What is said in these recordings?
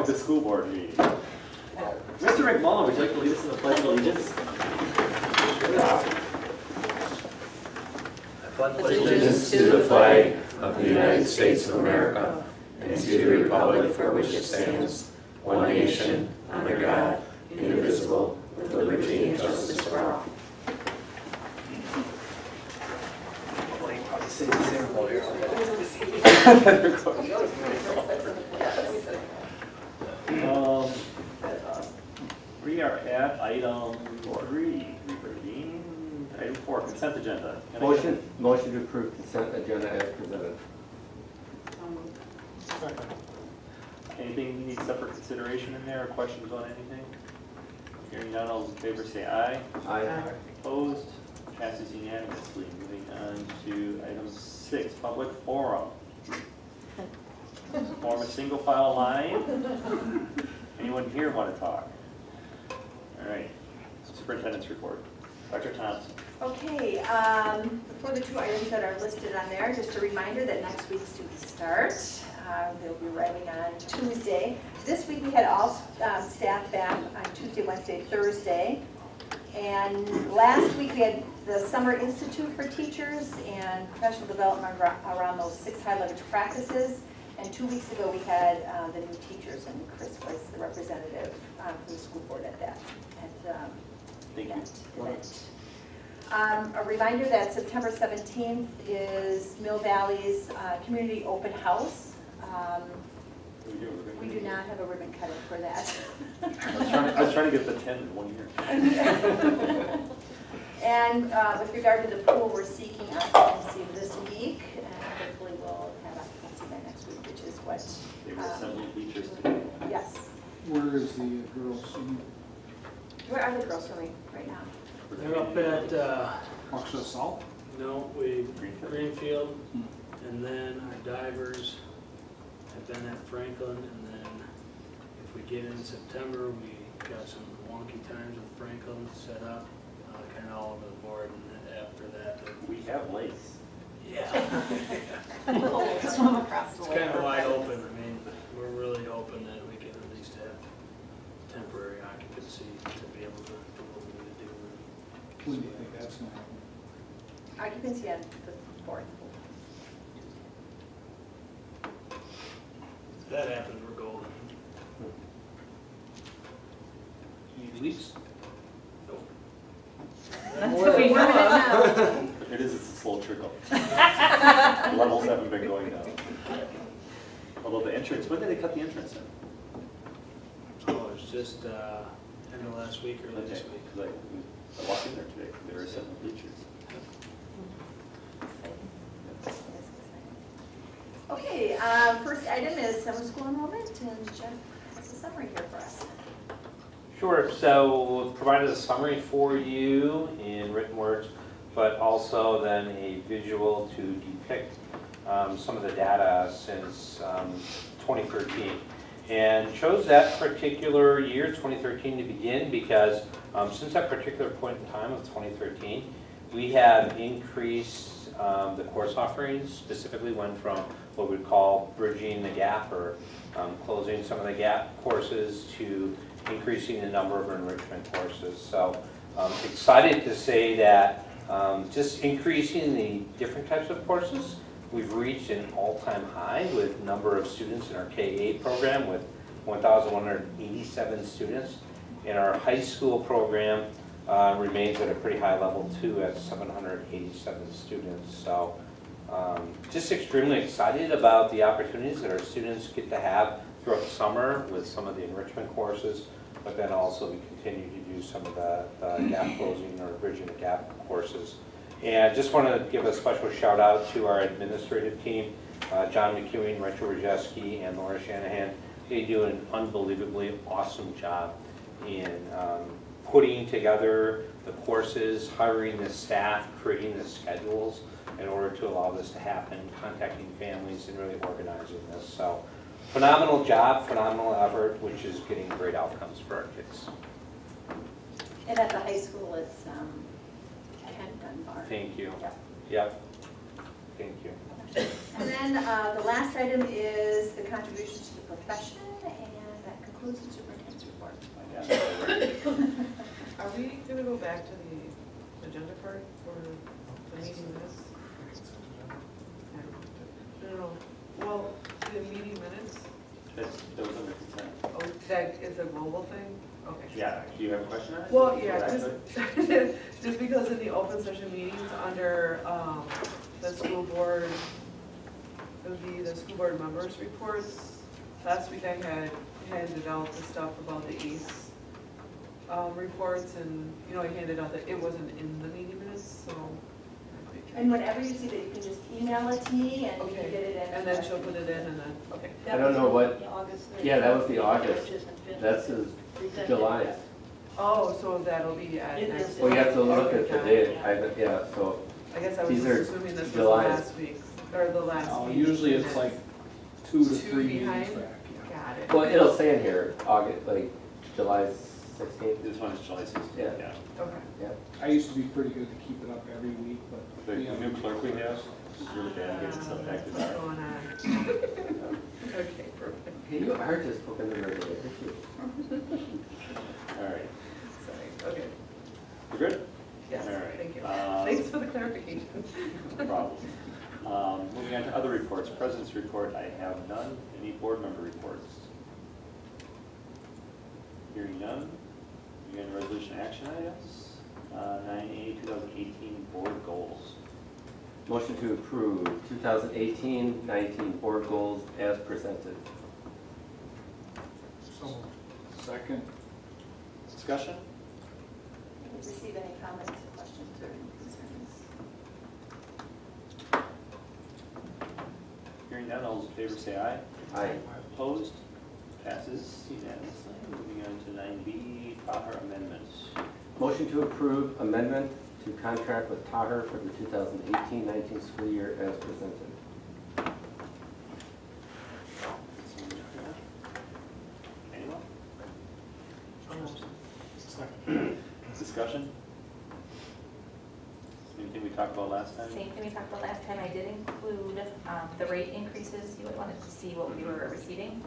of the school board meeting. Mr. McMullen, would you like to lead us in the Pledge of Allegiance? I pledge allegiance to the flag of the United States of America and to the republic for which it stands, one nation, under God, indivisible, with liberty and justice for all. We are at item 3, item 4, consent agenda. Motion to approve consent agenda as presented. Anything you need separate consideration in there, or questions on anything? Hearing none, all those in favor say aye. Aye. Opposed? Passes unanimously. Moving on to item 6, public forum. Form a single file line. Anyone here want to talk? All right. Superintendent's report. Dr. Thompson. Okay, for the 2 items that are listed on there, just a reminder that next week's students start. They'll be arriving on Tuesday. This week we had all staff back on Tuesday, Wednesday, Thursday. And last week we had the Summer Institute for Teachers and professional development around those 6 high leverage practices. And 2 weeks ago we had the new teachers, and Chris was the representative from the school board at that event. A reminder that September 17th is Mill Valley's community open house. We do not have a ribbon cutting for that. I was trying to get the 10 in 1 year. And with regard to the pool, we're seeking occupancy this week, and hopefully we'll have occupancy by next week, which is what. They were assembling teachers today. Yes. Where is the girls swimming? Where are the girls swimming right now? They're up at, Oxford South? no, Greenfield, and then our divers have been at Franklin, and then if we get in September, we got some wonky times with Franklin set up, kind of all over the board, and then after that, We have lakes. yeah. Swim across the It's lake. kind of wide open. I mean, we're really hoping that we can at least have temporary occupancy to be able to do what we need to do. When do you think that's going to happen? Occupancy on the 4th. If that happens, we're golden. Any leaks? Nope. Until we run it now. It is, it's a slow trickle. Levels haven't been going down. Although the entrance, when did they cut the entrance in? Oh, it's just end of last week or Okay, this week. because I walked in there today, they were assembling bleachers. Okay, first item is summer school enrollment, and Jeff has a summary here for us. Sure, so we've provided a summary for you in written words, but also then a visual to depict some of the data since 2013. And chose that particular year, 2013, to begin because since that particular point in time of 2013, we have increased the course offerings. Specifically went from what we call bridging the gap or closing some of the gap courses to increasing the number of enrichment courses. So excited to say that just increasing the different types of courses, we've reached an all-time high with number of students in our K-8 program with 1,187 students. And our high school program remains at a pretty high level too at 787 students. So just extremely excited about the opportunities that our students get to have throughout the summer with some of the enrichment courses, but then also we continue to do some of the gap closing or bridging the gap courses. And just want to give a special shout out to our administrative team, John McEwing, Rachel Rajewski, and Laura Shanahan. They do an unbelievably awesome job in putting together the courses, hiring the staff, creating the schedules in order to allow this to happen, contacting families, and really organizing this. So phenomenal job, phenomenal effort, which is getting great outcomes for our kids. And at the high school, it's Ken Dunbar. Thank you. Yep. Yep. Thank you. And then the last item is the contribution to the profession, and that concludes the superintendent's report. My God. Are we gonna go back to the agenda part for the meeting minutes? No, well, the meeting minutes, That was under consent. oh, that is a global thing? Okay. Yeah, do you have a question on it? Well, yeah, Go back just, to it? just because in the open session meetings under, the school board, it would be the school board members' reports. Last week I had handed out the stuff about the ACE, reports, and, you know, I handed out that it wasn't in the meeting minutes, so. And whenever you see that, you can just email it to me and we can Okay. get it in. And then she'll put it in and then, okay. I don't know what, yeah, that was the August. That's his July. Oh, so that'll be at next. Well, you have to look at the Okay, date, yeah, so, I guess I was These just are assuming this was July's. last week's, or the last Oh, week's usually it's minutes. like 2 to Two 3 meetings behind? back, yeah. Got it. well, it'll say in here, August, like, July 16th. This one is July 16th. Yeah. Okay. I used to be pretty good to keep it up every week, but. The we have- new clerk we have is really bad getting stuff back to What's back. going on? Okay, perfect. Hey, you are just poking the regular, aren't you? All right, Sorry, okay, we're good? yes, All right. thank you. Um, Thanks for the clarification. No problem. Moving on to other reports, President's report, I have none. Any board member reports? Hearing none. Moving on to resolution action items. 9A 2018 board goals. Motion to approve 2018-19 board goals as presented. So, second. Discussion? Did you receive any comments or questions or concerns? Hearing none, all those in favor say aye. Aye. Opposed? Passes unanimously. Moving on to 9B, Taher amendments. Motion to approve amendment to contract with Taher for the 2018-19 school year as presented. Anyone? Second. Discussion? Anything we talked about last time? Same thing we talked about last time. I did include the rate increases. You wanted to see what we were receiving.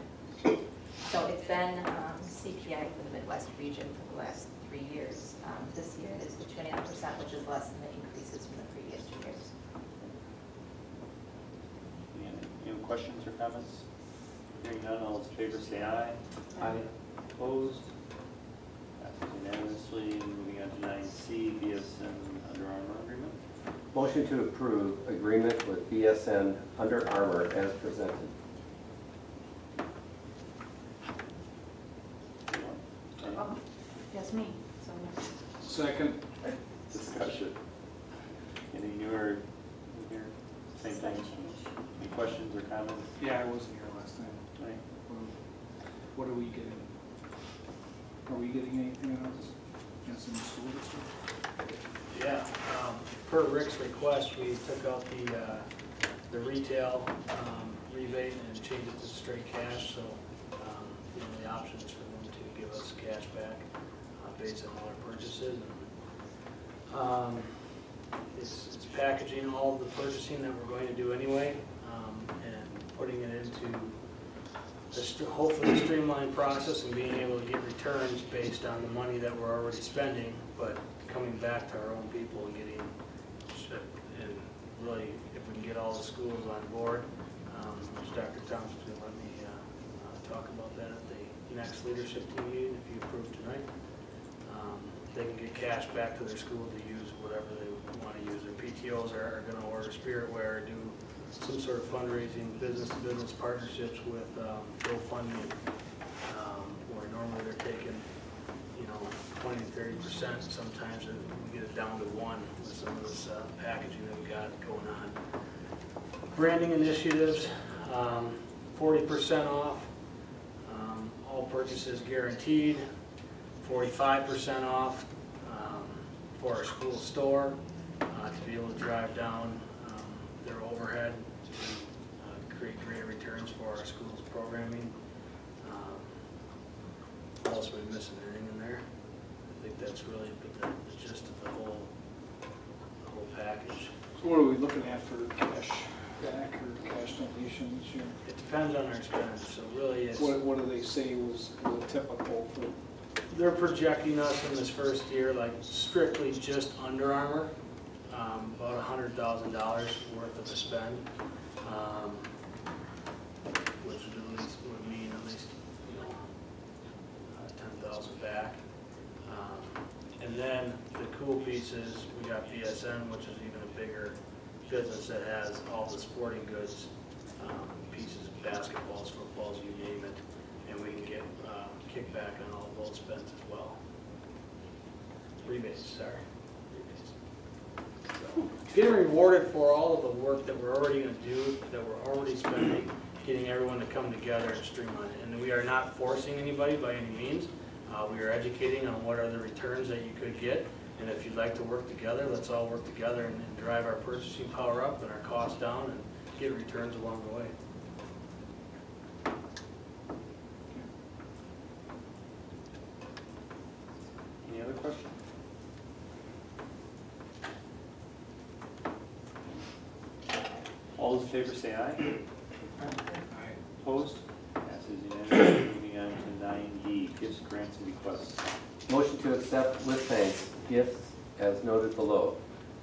So it's been CPI for the Midwest region for the last 3 years. This year it is the 2.5%, which is less than the increases from the previous 2 years. Any questions or comments? Hearing none, all those in favor say aye. Aye. Opposed? Passes unanimously. Moving on to 9C, BSN Under Armour agreement. Motion to approve agreement with BSN Under Armour as presented. Anyone? Yes, me. So no. Second. Discussion. Any newer, here, same thing? Any questions or comments? Yeah, I wasn't here last time. Right. What are we getting? Are we getting anything else? Yes, in the school district? Yeah, per Rick's request, we took out the retail rebate and changed it to straight cash, so you know, the option is for them to give us cash back based on all our purchases. And, it's packaging all of the purchasing that we're going to do anyway, and putting it into hopefully a streamlined process and being able to get returns based on the money that we're already spending, but coming back to our own people and getting, and really, if we can get all the schools on board, which Dr. Thompson's going to let me talk about that at the next leadership team meeting, if you approve tonight. They can get cash back to their school to use whatever they want to use. Their PTOs are going to order spiritware, do some sort of fundraising, business-to-business partnerships with GoFundMe, where normally they're taking, you know, 20 to 30%. Sometimes we get it down to 1 with some of this packaging that we got going on. Branding initiatives, 40% off, all purchases guaranteed. 45% off for our school store to be able to drive down their overhead to create great returns for our school's programming. What else are we missing? Anything in there? I think that's really the gist of the whole package. So what are we looking at for cash back or cash donation this year? It depends on our spend, so really it's, What do they say was the typical for? they're projecting us in this first year, like strictly just Under Armour, about $100,000 worth of a spend, which would mean at least, 10,000 back. And then the cool piece is we got BSN, which is even a bigger business that has all the sporting goods, pieces, basketballs, footballs, you name it, and we can get kickback on all of those spends as well. Rebates, sorry. Rebates. So, getting rewarded for all of the work that we're already going to do, that we're already spending, getting everyone to come together and streamline it. And we are not forcing anybody by any means. We are educating on what are the returns that you could get. And if you'd like to work together, let's all work together and drive our purchasing power up and our costs down and get returns along the way. Any other questions? All those in favor say aye. Opposed? Passes unanimously. Moving on to 9D, gifts, grants, and bequests. Motion to accept with thanks gifts as noted below.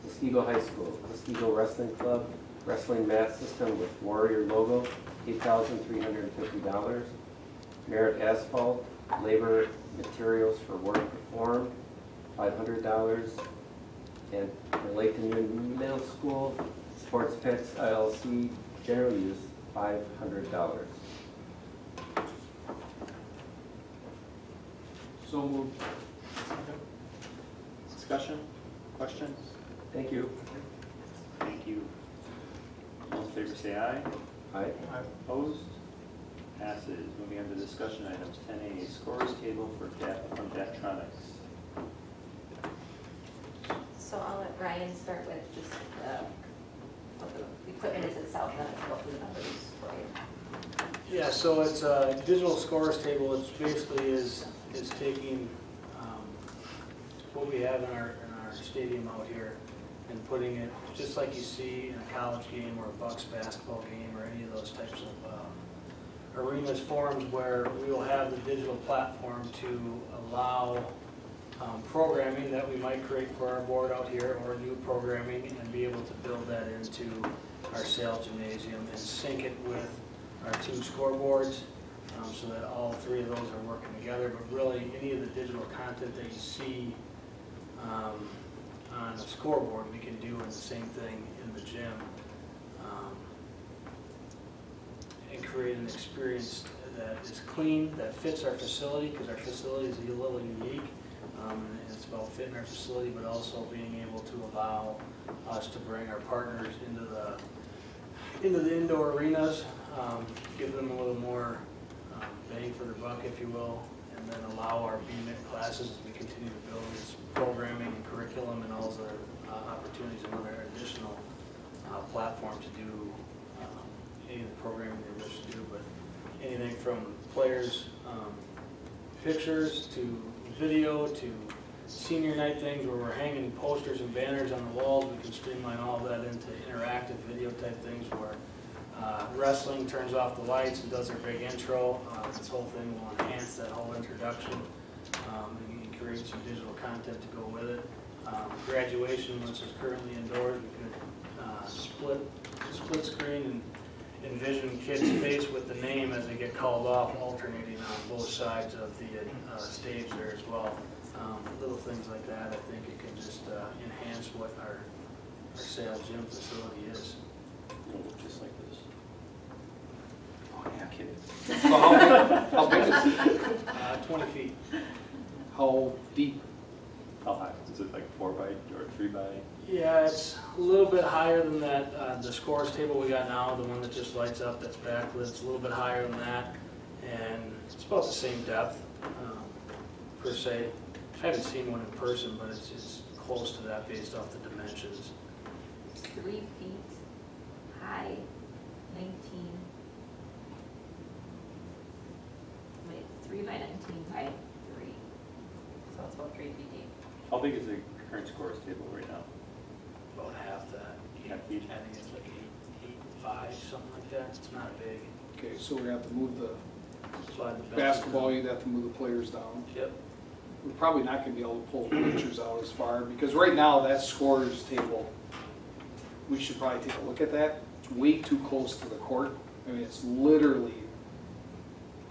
Muskego High School, Muskego Wrestling Club, wrestling mat system with Warrior logo, $8,350. Merit Asphalt, labor materials for work performed, $500. And for Laketon Union Middle School, Sports Pets LLC, general use, $500. So moved. Discussion? Questions? Thank you. Thank you. All those in favor say aye. Aye. Opposed? Passes. Moving on to discussion items. 10A, scores table from Datronics. So I'll let Ryan start with just what the equipment is itself, and then I'll go through the numbers for you. Yeah, so it's a digital scores table. It's basically is taking what we have in our stadium out here and putting it just like you see in a college game or a Bucks basketball game or any of those types of arenas, forums where we will have the digital platform to allow programming that we might create for our board out here or new programming and be able to build that into our sales gymnasium and sync it with our two scoreboards so that all three of those are working together. But really, any of the digital content that you see on a scoreboard, we can do in the same thing in the gym and create an experience that is clean, that fits our facility, because our facility is a little unique. And it's about fitting our facility, but also being able to allow us to bring our partners into the indoor arenas, give them a little more bang for their buck, if you will, and then allow our BMIT classes as we continue to build this programming and curriculum and all the opportunities and other additional platform to do any of the programming they wish to do, but anything from players' pictures to video to senior night things where we're hanging posters and banners on the walls. We can streamline all of that into interactive video type things where wrestling turns off the lights and does their big intro. This whole thing will enhance that whole introduction and create some digital content to go with it. Graduation, which is currently indoors, we could split screen and envision kids' face with the name as they get called off, alternating on both sides of the stage there as well. Little things like that, I think it can just enhance what our sales gym facility is. It'll look just like this. Oh, yeah, kidding. How big is it? 20 feet. How deep? How high? Is it like 4 by or 3 by? Yeah, it's a little bit higher than that. The scores table we got now, the one that just lights up, that's backlit, it's a little bit higher than that. And it's about the same depth, per se. I haven't seen one in person, but it's close to that based off the dimensions. It's 3 feet high, 19, wait, 3 by 19 by 3. So it's about 3 feet deep. How big is the current scores table right now? About half that. Half feet? I think it's like 5, something like that. It's not big. Okay, so we're gonna have to move the Slide the benches basketball, down. you'd have to move the players down. Yep. We're probably not gonna be able to pull the bleachers out as far, because right now, that scorer's table, we should probably take a look at that. It's way too close to the court. I mean, it's literally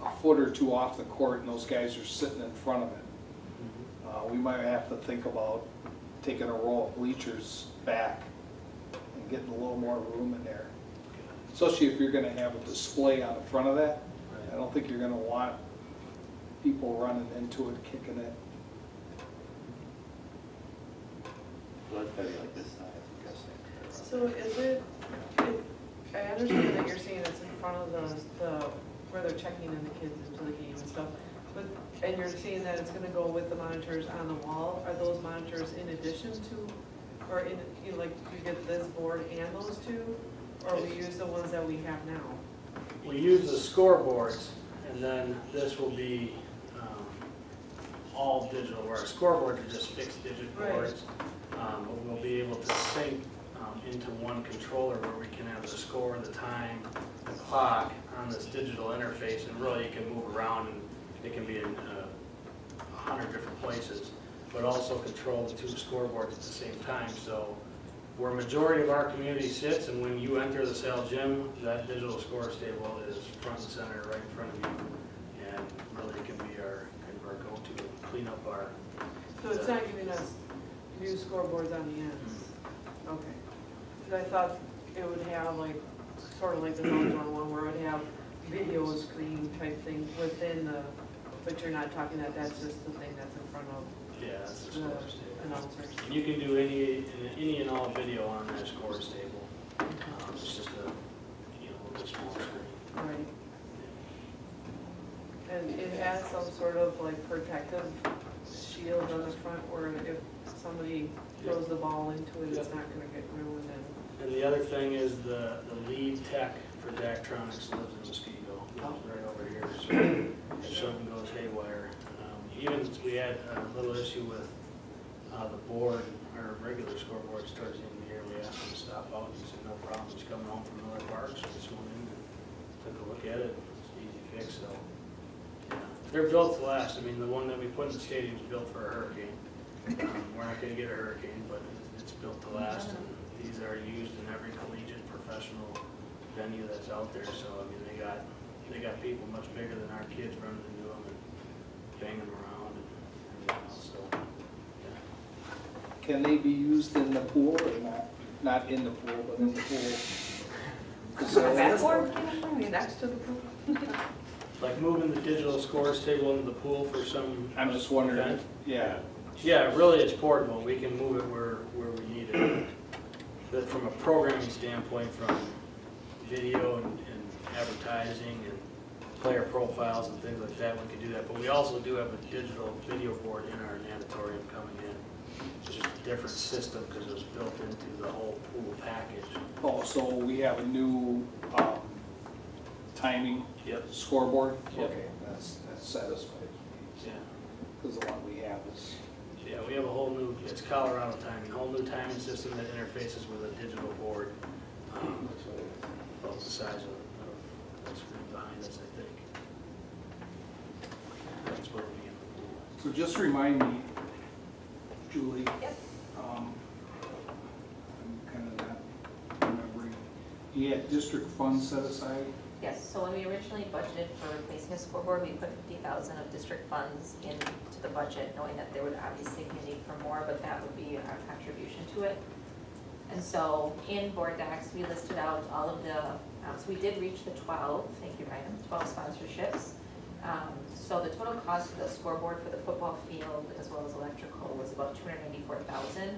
a foot or two off the court, and those guys are sitting in front of it. We might have to think about taking a row of bleachers back and getting a little more room in there. Especially if you're gonna have a display on the front of that. I don't think you're gonna want people running into it, kicking it. Well, it's gotta be like this size, I'm guessing. So is it, I understand that you're saying it's in front of the where they're checking in the kids into the game and stuff, but, and you're saying that it's gonna go with the monitors on the wall, are those monitors in addition to, or in, you know, like, you get this board and those two, or we use the ones that we have now? We use the scoreboards, and then this will be all digital, where our scoreboards are just fixed digit Right. boards. But we'll be able to sync into one controller where we can have the score, the time, the clock on this digital interface, and really you can move around and it can be in 100 different places, but also control the 2 scoreboards at the same time. So where majority of our community sits, and when you enter the Sale Gym, that digital scores table is front and center right in front of you, and really can be our kind of our go-to to clean up our. So it's not giving us new scoreboards on the ends? Okay. Because I thought it would have like, sort of like the outdoor one where it would have video screen type thing within the, but you're not talking that that's just the thing that's in front of Yeah, that's the the scores table. announcers. And you can do any and all video on that scores table. It's just a, you know, a little bit smaller screen. Right. And it has some sort of like protective shield on the front where if somebody throws the ball into it, it's not gonna get ruined and. And the other thing is the lead tech for Daktronics lives in Muskego, lives right over here, so if something goes haywire. Even we had a little issue with the board, our regular scoreboards towards the end of the year, we asked him to stop out, and he said, no problem, he's coming home from another park, so we just went in and took a look at it, it's an easy fix, so. Yeah. They're built to last. I mean, the one that we put in the stadium is built for a hurricane. We're not gonna get a hurricane, but it's built to last, and these are used in every collegiate professional venue that's out there, so I mean, they got people much bigger than our kids running into them and banging them around and everything else, so, yeah. Can they be used in the pool or not? Not in the pool, but in the pool? Backboard, next to the pool? Like moving the digital scores table into the pool for some. I'm just wondering, event. yeah. Yeah, really it's portable, we can move it where we need it. But from a programming standpoint, from video and advertising and player profiles and things like that, we can do that. But we also do have a digital video board in our natatorium coming in. It's just a different system because it was built into the whole pool package. Oh, so we have a new timing scoreboard? Yep. Okay, that's satisfied. Yeah. Because the one we have is, Yeah, we have a whole new, it's Colorado timing, whole new timing system that interfaces with a digital board. About the size of that screen behind us, I think. That's where we in the pool. so just remind me, Julie. Yep. I'm kind of not remembering. You had district funds set aside? Yes, so when we originally budgeted for replacing a scoreboard, we put $50,000 of district funds into the budget, knowing that there would obviously be a need for more, but that would be our contribution to it. And so in board docs, we listed out all of the, so we did reach the 12, thank you Ryan, 12 sponsorships. So the total cost of the scoreboard for the football field as well as electrical was about $294,000.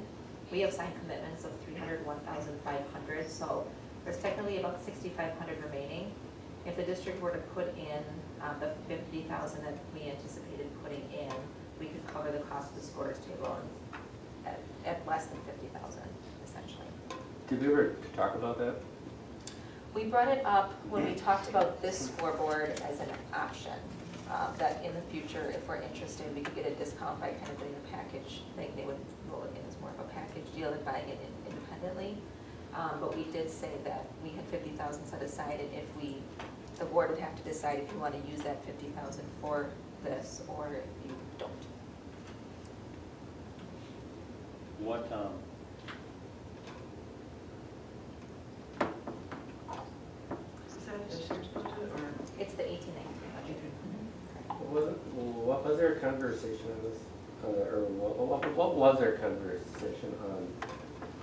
We have signed commitments of $301,500, so there's technically about $6,500 remaining. If the district were to put in the $50,000 that we anticipated putting in, we could cover the cost of the scores table at less than $50,000, essentially. Did we ever talk about that? We brought it up when we talked about this scoreboard as an option, that in the future, if we're interested, we could get a discount by kind of doing a package thing. They would roll it in as more of a package deal than buying it independently. But we did say that we had 50,000 set aside, and if the board would have to decide if you want to use that 50,000 for this, or if you don't. What, Is that this year's budget or? It's the 18-19 budget. What was their conversation on this, or what was their conversation on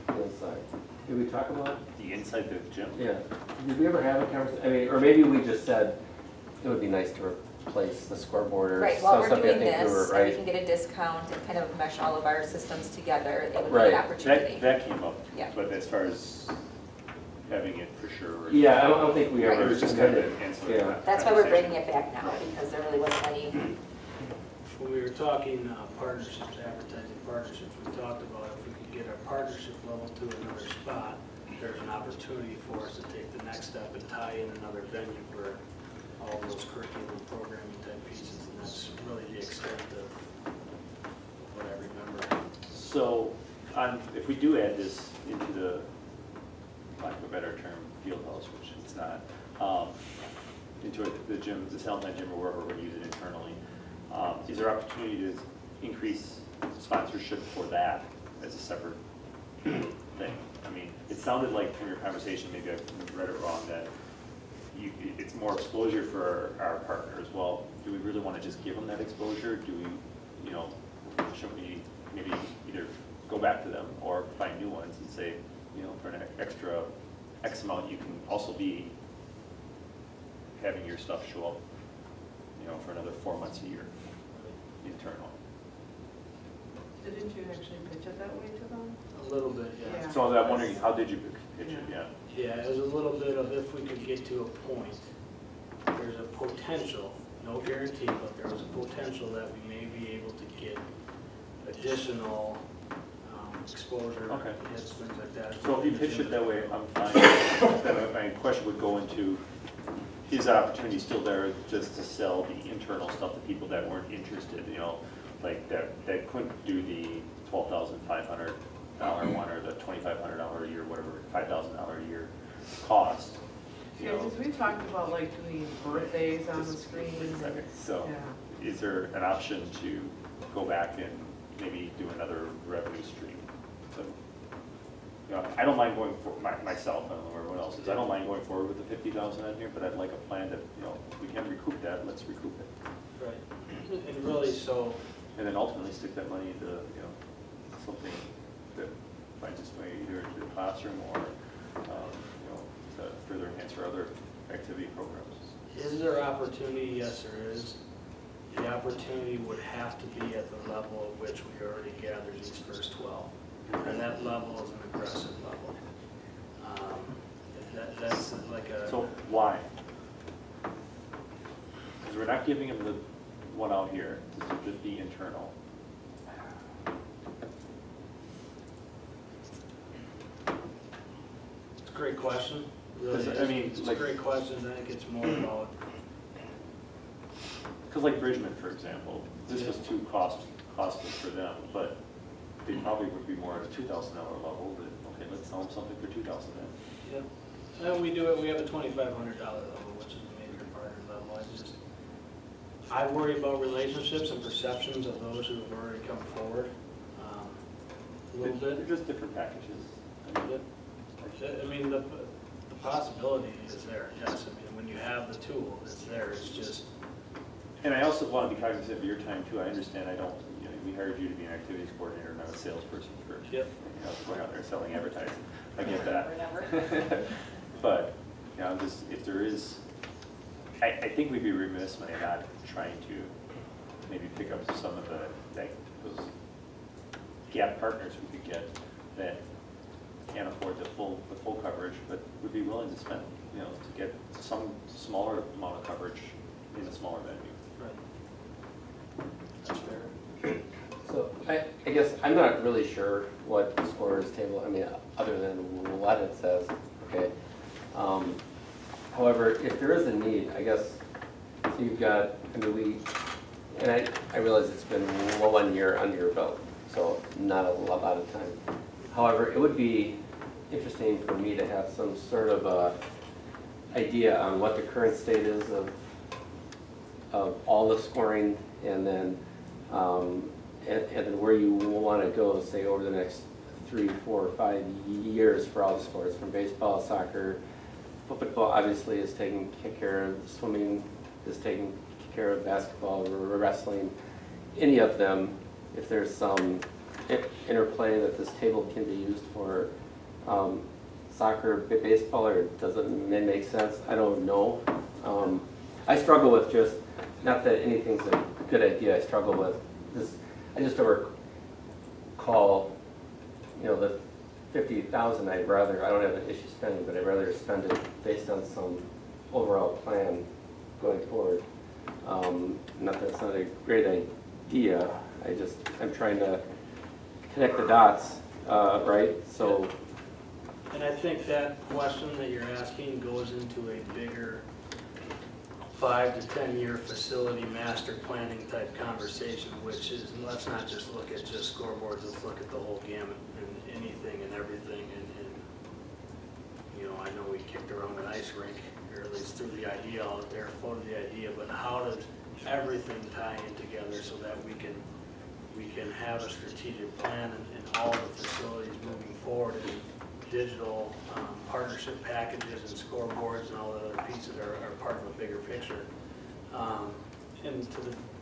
the inside? Did we talk about? the inside the gym? Yeah. Did we ever have a conversation? I mean, or maybe we just said it would be nice to replace the scoreboard or Right, while we're something. doing I think we were this, and we right. can get a discount and kind of mesh all of our systems together, it would be Right. an opportunity. That came up. Yeah. But as far as having it for sure. Yeah, I don't think we Right. ever. It was just kind of an ancillary. Yeah. That's why we're bringing it back now, because there really wasn't any. When we were talking partnerships, advertising partnerships, we talked about if we could get our partnership level to another spot, there's an opportunity for us to take the next step and tie in another venue for all those curriculum programming type pieces, and that's really the extent of what I remember. So, if we do add this into the, lack of a better term, field house, which it's not, into the gym, the Southland gym or wherever we're using it internally, is there opportunity to increase sponsorship for that as a separate thing? I mean, it sounded like from your conversation, maybe I read it wrong, that it's more exposure for our partners. Well, do we really want to just give them that exposure? Do we, should we maybe either go back to them or find new ones and say, for an extra X amount, you can also be having your stuff show up, for another 4 months a year, internal. Didn't you actually pitch it that way to them? A little bit, yeah. Yeah. So I'm wondering, how did you pitch it? Yeah. Yeah, it was a little bit of if we could get to a point, there's a potential, no guarantee, but there was a potential that we may be able to get additional exposure, Okay. hits, things like that. So if you pitch it that way, I'm fine. Then my question would go into, is the opportunity still there just to sell the internal stuff to people that weren't interested, like that couldn't do the $12,500 one or the $2,500 a year, whatever, $5,000 a year cost. Yeah, because we talked about like doing birthdays on the screen. Exactly. So Yeah. is there an option to go back and maybe do another revenue stream? So, I don't mind going for myself, I don't know where everyone else is, I don't mind going forward with the 50,000 in here, but I'd like a plan that, if we can recoup that, let's recoup it. Right, and really so, And then ultimately stick that money into, something that finds its way either into the classroom or, to further enhance our other activity programs. is there opportunity? Yes, there is. The opportunity would have to be at the level at which we already gathered these first 12. And that level is an aggressive level. That's like a... So why? Because we're not giving them the one out here, this would just be internal. It's a great question. Really Because, is. I mean, It's a like- great question. I think it's more about, Because like Bridgman, for example, this was too costly for them, but they probably would be more at a $2,000 level, that, okay, let's sell them something for $2,000 then. yeah. And we do it, we have a $2,500 level, which is a major partner level. I worry about relationships and perceptions of those who have already come forward a little bit. They're just different packages. I mean, the possibility is there, yes. I mean, when you have the tool, it's there. It's just, And I also want to be cognizant of your time too. I understand we hired you to be an activities coordinator, not a salesperson for, Yep. going out there selling advertising. I get that. Whatever. But, if there is, I think we'd be remiss by not trying to maybe pick up some of those gap partners we could get that can't afford the full coverage, but would be willing to spend, to get some smaller amount of coverage in a smaller venue. right. That's fair. So I guess I'm not really sure what the scorer's table, other than what it says, okay? However, if there is a need, I guess, so you've got, and I realize it's been 1 year under your belt, so not a lot of time. However, it would be interesting for me to have some sort of idea on what the current state is of all the scoring, and then where you want to go, say, over the next 3, 4, 5 years for all the sports, from baseball, soccer, football obviously is taking care of, swimming is taking care of, basketball, wrestling, any of them, if there's some interplay that this table can be used for soccer, baseball, or does it make sense? I don't know. I struggle with just, not that anything's a good idea, I struggle with this. I just don't recall, the 50,000, I don't have an issue spending, but I'd rather spend it based on some overall plan going forward. Not that it's not a great idea, I'm trying to connect the dots, right? So. And I think that question that you're asking goes into a bigger 5 to 10 year facility master planning type conversation, which is, let's not just look at just scoreboards, let's look at the whole gamut and anything and everything. And I know we kicked around an ice rink, or at least threw the idea out there, floated the idea, but how does everything tie in together so that we can have a strategic plan in all the facilities moving forward, and digital partnership packages and scoreboards and all the other pieces are part of a bigger picture. And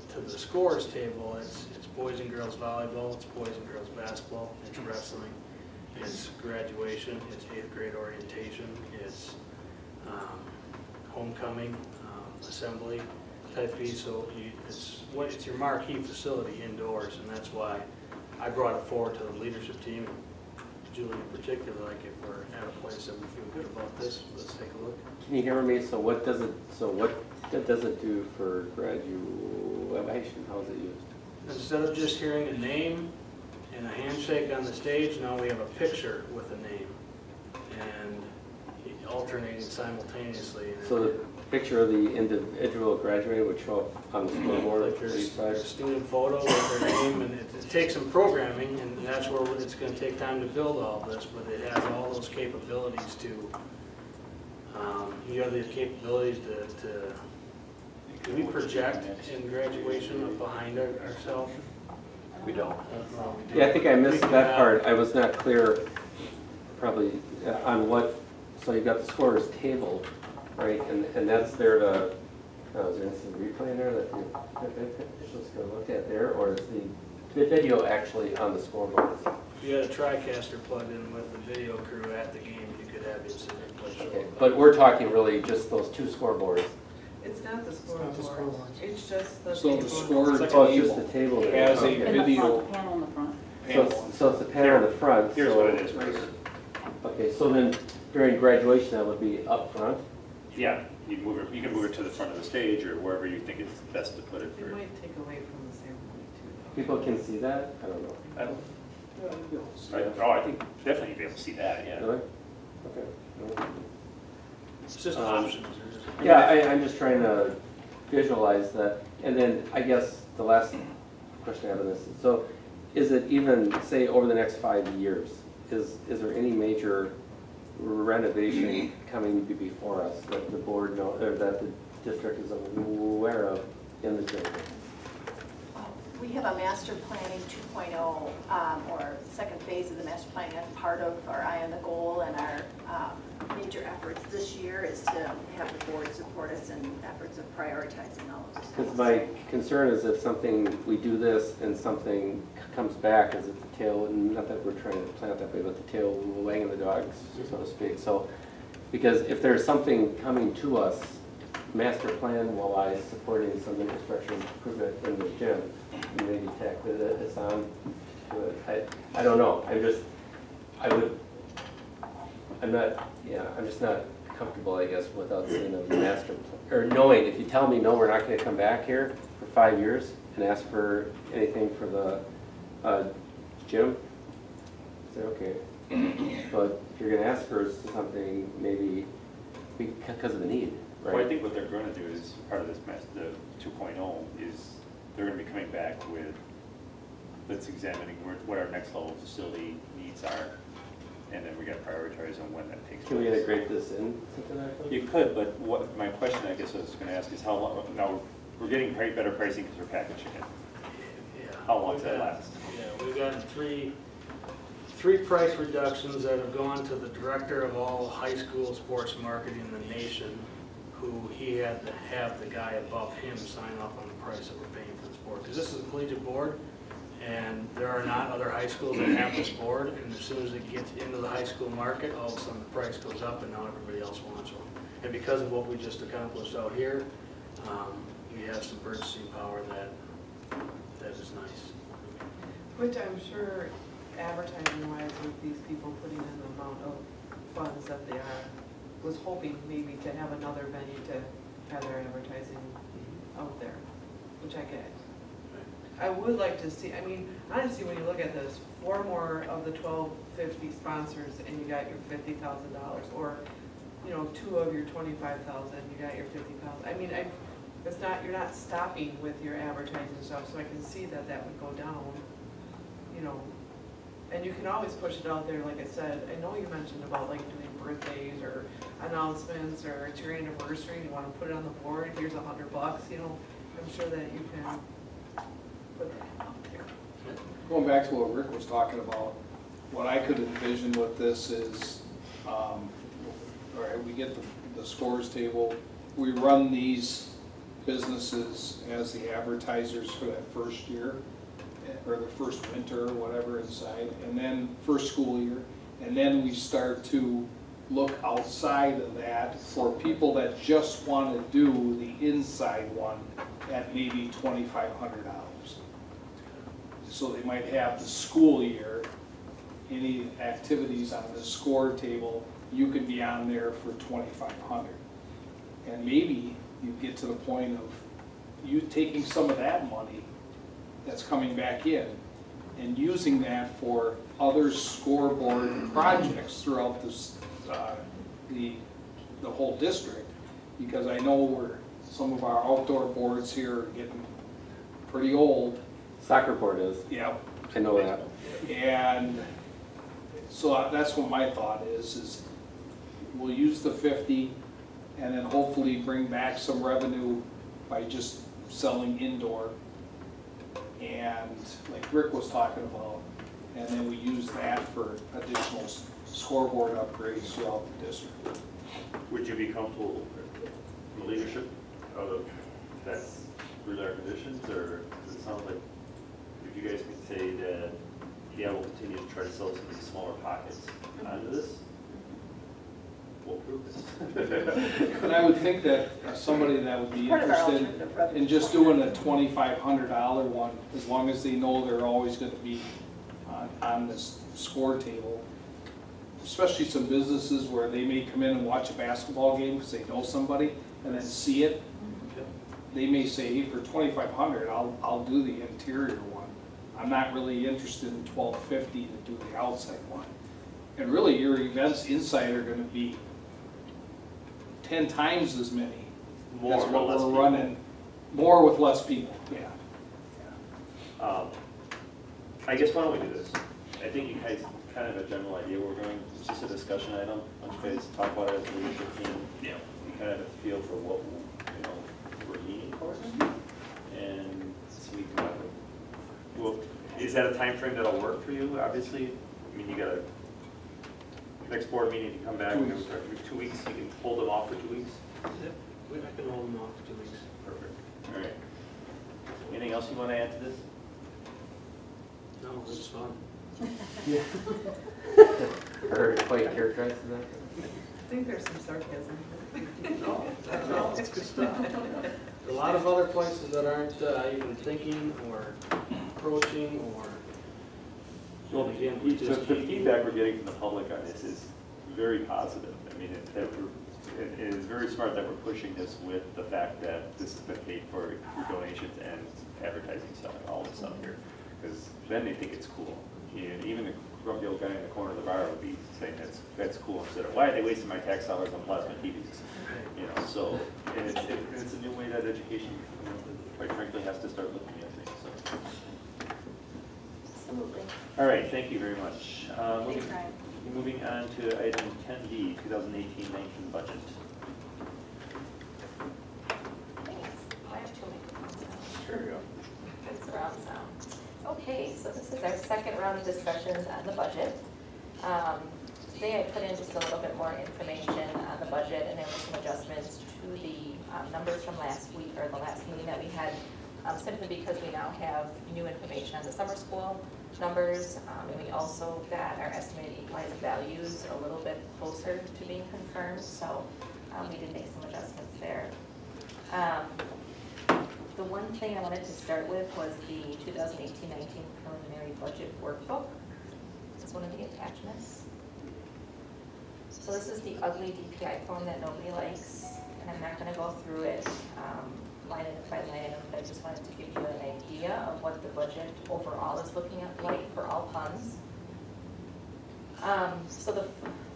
to the scores table, it's boys and girls volleyball, it's boys and girls basketball, it's wrestling, it's graduation, it's 8th grade orientation, it's homecoming, assembly type piece. So it's your marquee facility indoors, and that's why I brought it forward to the leadership team. Julie in particular, like, if we're at a place that we feel good about this, let's take a look. Can you hear me? So what does it do for graduation? How is it used? Instead of just hearing a name and a handshake on the stage, now we have a picture with a name, and alternating simultaneously. So the picture of the individual graduating would show up on the scoreboard? Like there's a student photo with their name, and it takes some programming, and that's where it's going to take time to build all this, but it has all those capabilities to, you have the capabilities to can we project in graduation up behind ourselves? We don't. Yeah, I think I missed that part. I was not clear probably on what, so you've got the scorer's table, right? And that's there to, is there instant replay in there that the officials can look at there, or is the video actually on the scoreboard? If you had a TriCaster plugged in with the video crew at the game, you could have instant replay show. Okay, but we're talking really just those 2 scoreboards. It's not the scoreboard, it's just the So table. the score Oh, it's just the table there. has a Okay. video Panel in the front. panel. So it's a panel in the front. Here's so- what it is, Chris. Okay, so then during graduation, that would be up front? Yeah, you can move it to the front of the stage or wherever you think it's best to put it. It might take away from the ceremony too. People can see that? I don't know. I think definitely you'd be able to see that, yeah. Really? Okay. It's just options. Yeah, I'm just trying to visualize that. And then I guess the last question I have on this, so is it even, say, over the next 5 years, is there any major renovation coming before us that the board know, or that the district is aware of in the gym? We have a master planning 2.0, or second phase of the master planning. That's part of our eye on the goal, and our major efforts this year is to have the board support us in efforts of prioritizing all of those things. Because my concern is if we do this and something comes back, is it the tail, and not that we're trying to plan it that way, but the tail wagging the dogs, so to speak. So, because if there's something coming to us, master plan wise, supporting some infrastructure improvement in the gym, maybe tack this on to it. I don't know. I'm just not comfortable, I guess, without seeing a master plan, or knowing, if you tell me, no, we're not gonna come back here for 5 years and ask for anything for the gym, say, okay. But if you're gonna ask for something, maybe because of the need, right? Well, I think what they're going to do is, part of this the 2.0 is they're going to be coming back with, let's examining what our next level facility needs are, and then we got to prioritize on when that takes place. Can we integrate this in something like that? You could, but what, my question, I guess I was gonna ask is how long, now, we're getting better pricing because we're packaging it. Yeah. How long does that last? Yeah, we've gotten three price reductions that have gone to the director of all high school sports marketing in the nation, who he had to have the guy above him sign off on the price that we're paying for this board. Because this is a collegiate board, and there are not other high schools that have this board, and as soon as it gets into the high school market, all of a sudden the price goes up and now everybody else wants one. And because of what we just accomplished out here, we have some purchasing power that is nice. Which I'm sure advertising wise with these people putting in the amount of funds that they are, was hoping maybe to have another venue to have their advertising out there, which I get. I would like to see, I mean, honestly, when you look at this, 4 more of the 1250 sponsors and you got your $50,000, or, you know, 2 of your 25,000, you got your 50,000. I mean, it's not, you're not stopping with your advertising stuff, so I can see that that would go down, you know. And you can always push it out there, like I said. I know you mentioned about like doing birthdays or announcements, or it's your anniversary and you want to put it on the board, here's $100, you know. I'm sure that you can put that out there. Going back to what Rick was talking about, what I could envision with this is, all right, we get the scores table, we run these businesses as the advertisers for that first year, or the first winter, or whatever inside, and then first school year, and then we start to look outside of that for people that just want to do the inside one at maybe $2,500. So they might have the school year, any activities on the score table, you could be on there for $2,500. And maybe you get to the point of you taking some of that money that's coming back in and using that for other scoreboard projects throughout this, the whole district. Because I know some of our outdoor boards here are getting pretty old. Soccer board is. Yeah. I know that. And so that's what my thought is we'll use the 50 and then hopefully bring back some revenue by just selling indoor. And like Rick was talking about, and then we use that for additional scoreboard upgrades throughout the district. Would you be comfortable from the leadership of that's really our conditions, or does it sound like if you guys could say that, yeah, we'll continue to try to sell some of these smaller pockets onto this, we'll prove this. And I would think that somebody that would be Part of our interested alternative revenue. in just doing a $2,500 one, as long as they know they're always going to be on this score table, especially some businesses where they may come in and watch a basketball game because they know somebody and then see it. They may say, hey, for $2,500, I'll do the interior one. I'm not really interested in $1,250 to do the outside one. And really, your events inside are going to be 10 times as many More as with what less we're people. running. More with less people, yeah. I guess why don't we do this? I think you guys kind of have a general idea where we're going. It's just a discussion item. Why don't you guys talk about it as a leadership team? Yeah. You kind of have a feel for what we're leaning towards, and so we can. Well, is that a time frame that'll work for you? Obviously, I mean, you got a next board meeting. You come back. 2 weeks. 2 weeks. You can hold them off for 2 weeks. Yep, I can hold them off for 2 weeks. Perfect. All right. Anything else you want to add to this? No, it's fun. Or quite characterized as that? I think there's some sarcasm here. No, it's good stuff. A lot of other places that aren't even thinking or approaching or. Well, again, the feedback we're getting from the public on this is very positive. I mean, it is very smart that we're pushing this with the fact that this has been paid for through donations and advertising stuff and all this stuff here. Because then they think it's cool. And even the grumpy old guy in the corner of the bar would be saying that's cool instead of, why are they wasting my tax dollars on plasma TVs? You know, so and it's a new way that education, quite frankly, has to start looking at things. So. Absolutely. All right, thank you very much. Thanks, Ryan. Moving on to item 10D, 2018-19 budget. Thanks. I have two microphones now. Sure you go. Good surround sound. Okay, so this is our second round of discussions on the budget. Today I put in just a little bit more information on the budget, and there were some adjustments to the numbers from last week, or the last meeting that we had, simply because we now have new information on the summer school numbers, and we also got our estimated equalized values a little bit closer to being confirmed, so we did make some adjustments there. The one thing I wanted to start with was the 2018-19 preliminary budget workbook. This is one of the attachments. So this is the ugly DPI form that nobody likes, and I'm not going to go through it line item by line item, but I just wanted to give you an idea of what the budget overall is looking at like for all funds. So the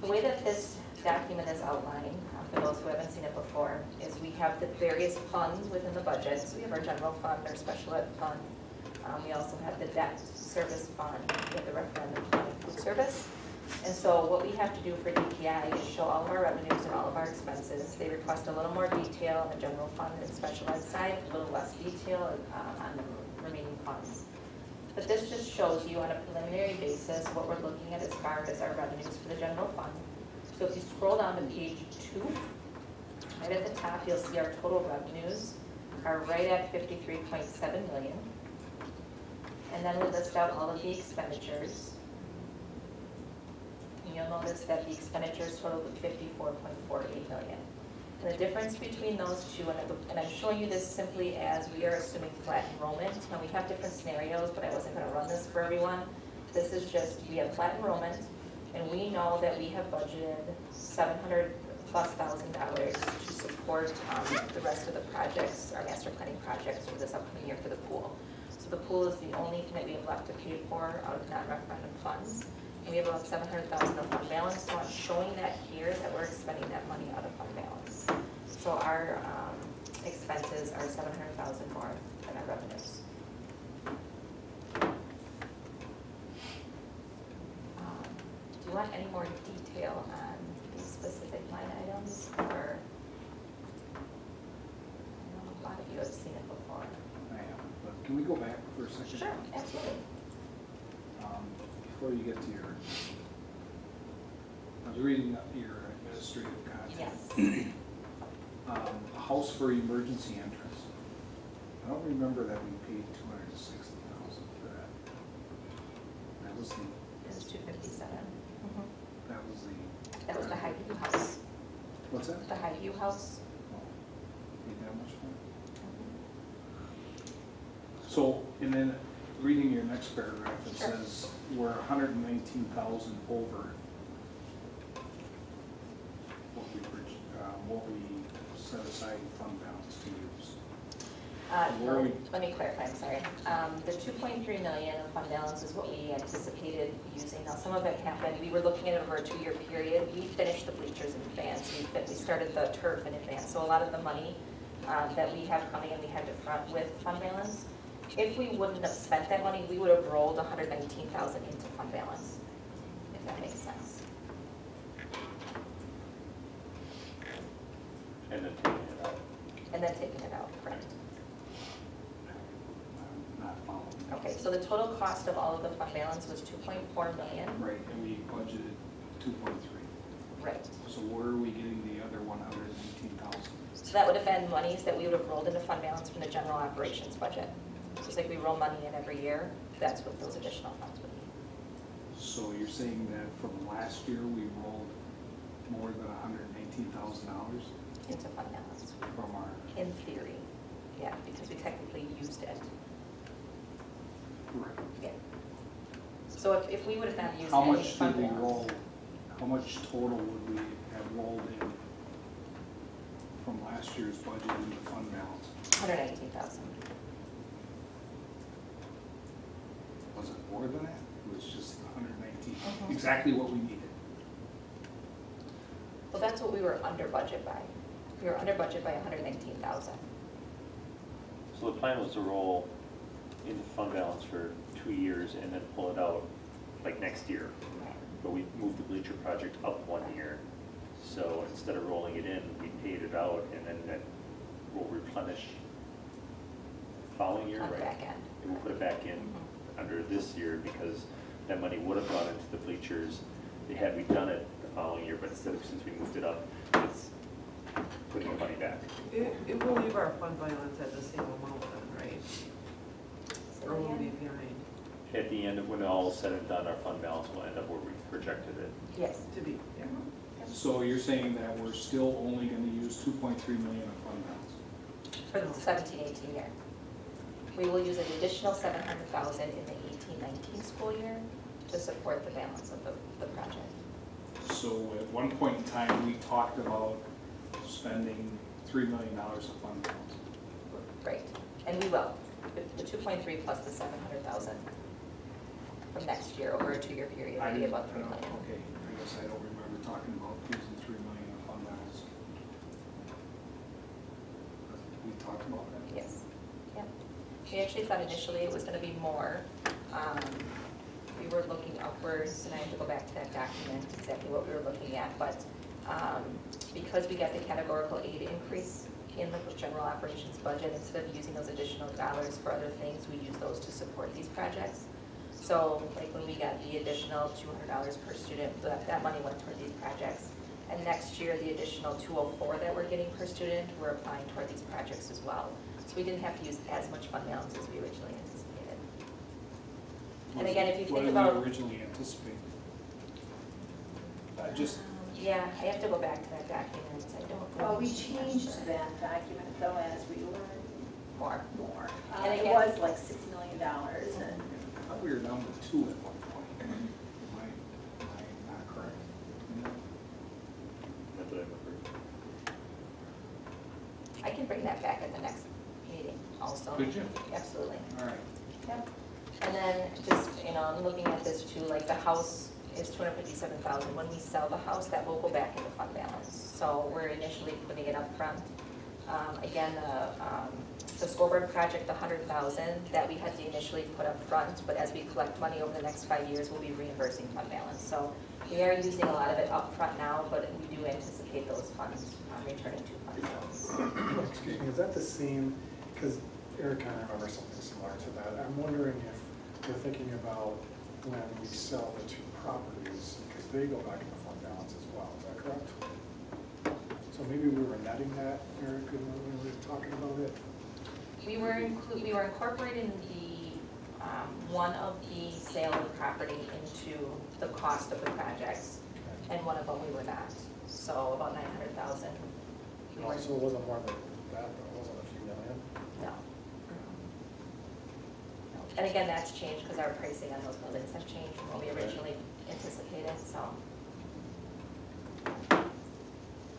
way that this document is outlined, for those who haven't seen it before, is we have the various funds within the budget. So we have our general fund, our special ed fund. We also have the debt service fund, we have the referendum fund, and food service. And so what we have to do for DPI is show all of our revenues and all of our expenses. They request a little more detail on the general fund and special ed side, a little less detail on the remaining funds. But this just shows you on a preliminary basis what we're looking at as far as our revenues for the general fund. So if you scroll down to page 2, right at the top you'll see our total revenues are right at 53.7 million. And then we list out all of the expenditures. And you'll notice that the expenditures total 54.48 million. And the difference between those two, and I'm showing you this simply as we are assuming flat enrollment. Now we have different scenarios, but I wasn't going to run this for everyone. This is just, we have flat enrollment, and we know that we have budgeted $700,000+ to support the rest of the projects, our master planning projects for this upcoming year for the pool. So the pool is the only thing that we have left to pay for out of non-referendum funds. And we have about $700,000 of fund balance, so I'm showing that here that we're expending that money out of fund balance. So our expenses are $700,000 more than our revenues. Do you want any more detail on these specific line items, or? I know a lot of you have seen it before. I am, but can we go back for a second? Sure, absolutely. Before you get to your, I was reading up your administrative contract. Yes. House for emergency entrance. I don't remember that we paid $260,000 for that. That was the. It was 257. That was the. That was the Highview house. What's that? The Highview house. Oh, paid that much for it? So, and then reading your next paragraph, it Sure. says we're 119,000 over what we set aside in fund balance to use. Where are we? Let me clarify, I'm sorry. The 2.3 million of fund balance is what we anticipated using. Now, some of it happened, we were looking at it over a 2-year period. We finished the bleachers in advance. We started the turf in advance. So a lot of the money that we have coming in, we had to front with fund balance. If we wouldn't have spent that money, we would have rolled 119,000 into fund balance, if that makes sense. And then taking it out. And then taking it out, correct. I'm not following. Okay, so the total cost of all of the fund balance was 2.4 million. Right, and we budgeted 2.3. Right. So where are we getting the other 119,000? So that would have been monies that we would have rolled into fund balance from the general operations budget. Just like we roll money in every year, that's what those additional funds would be. So you're saying that from last year, we rolled more than $119,000 Into fund balance, from our, in theory. Yeah, because we technically used it. right. Yeah. So if we would have not used How any much fund did we balance. roll, how much total would we have rolled in from last year's budget into fund balance? 119,000. Was it more than that? It was just 119, Mhm. exactly what we needed. Well, that's what we were under budget by. We were under budget by 119,000. So the plan was to roll into fund balance for 2 years and then pull it out like next year. But we moved the bleacher project up 1 year. So instead of rolling it in, we paid it out, and then that will replenish the following year, On the right? back end. And we'll put it back in under this year, because that money would have gone into the bleachers had we done it the following year, but instead of, since we moved it up, it's putting the money back. It will leave our fund balance at the same amount then, right? So Or will again, be behind, At the end of, when all is said and done, our fund balance will end up where we projected it. Yes. to be, yeah. So you're saying that we're still only gonna use 2.3 million of fund balance? For the 17-18 year. We will use an additional 700,000 in the 18-19 school year to support the balance of the project. So at one point in time, we talked about spending $3 million of fund balance. Great, and we will. The 2.3 plus the 700,000 from next year over a 2-year period will be about 3 million. Okay, I guess I don't remember talking about using 3 million of fund balance. We talked about that? Yes, yep. We actually thought initially it was gonna be more. We were looking upwards, and I have to go back to that document, exactly what we were looking at, but because we got the categorical aid increase in the general operations budget, instead of using those additional dollars for other things, we use those to support these projects. So like when we got the additional $200 per student, that money went toward these projects. And next year, the additional $204 that we're getting per student, we're applying toward these projects as well. So we didn't have to use as much fund balance as we originally anticipated. And again, if you think about... What did we originally anticipate? Just... Yeah, I have to go back to that document, I don't know. Well, we changed that document though as we learned More. more. And It again- was like $6 million and I thought we were down to 2 at one point. Am I not correct? That's what I remember. I can bring that back at the next meeting also. Could you? Absolutely. All right. Yep. And then just, I'm looking at this too, like the house is $257,000. When we sell the house, that will go back into fund balance. So we're initially putting it up front. Again, the school board project, the $100,000 that we had to initially put up front, but as we collect money over the next 5 years, we'll be reimbursing fund balance. So we are using a lot of it up front now, but we do anticipate those funds returning to fund balance. Excuse me, is that the same, because Eric kind of remembers something similar to that. I'm wondering if we're thinking about when we sell the 2 properties, because they go back into fund balance as well, is that correct? So maybe we were netting that, Eric, when we were talking about it? We were incorporating the, one of the sale of the property into the cost of the projects, and one of them we were not. So about 900,000. We weren't- So it wasn't more than that, though, it wasn't a few million? No. And again, that's changed because our pricing on those buildings have changed from what we originally anticipated, so.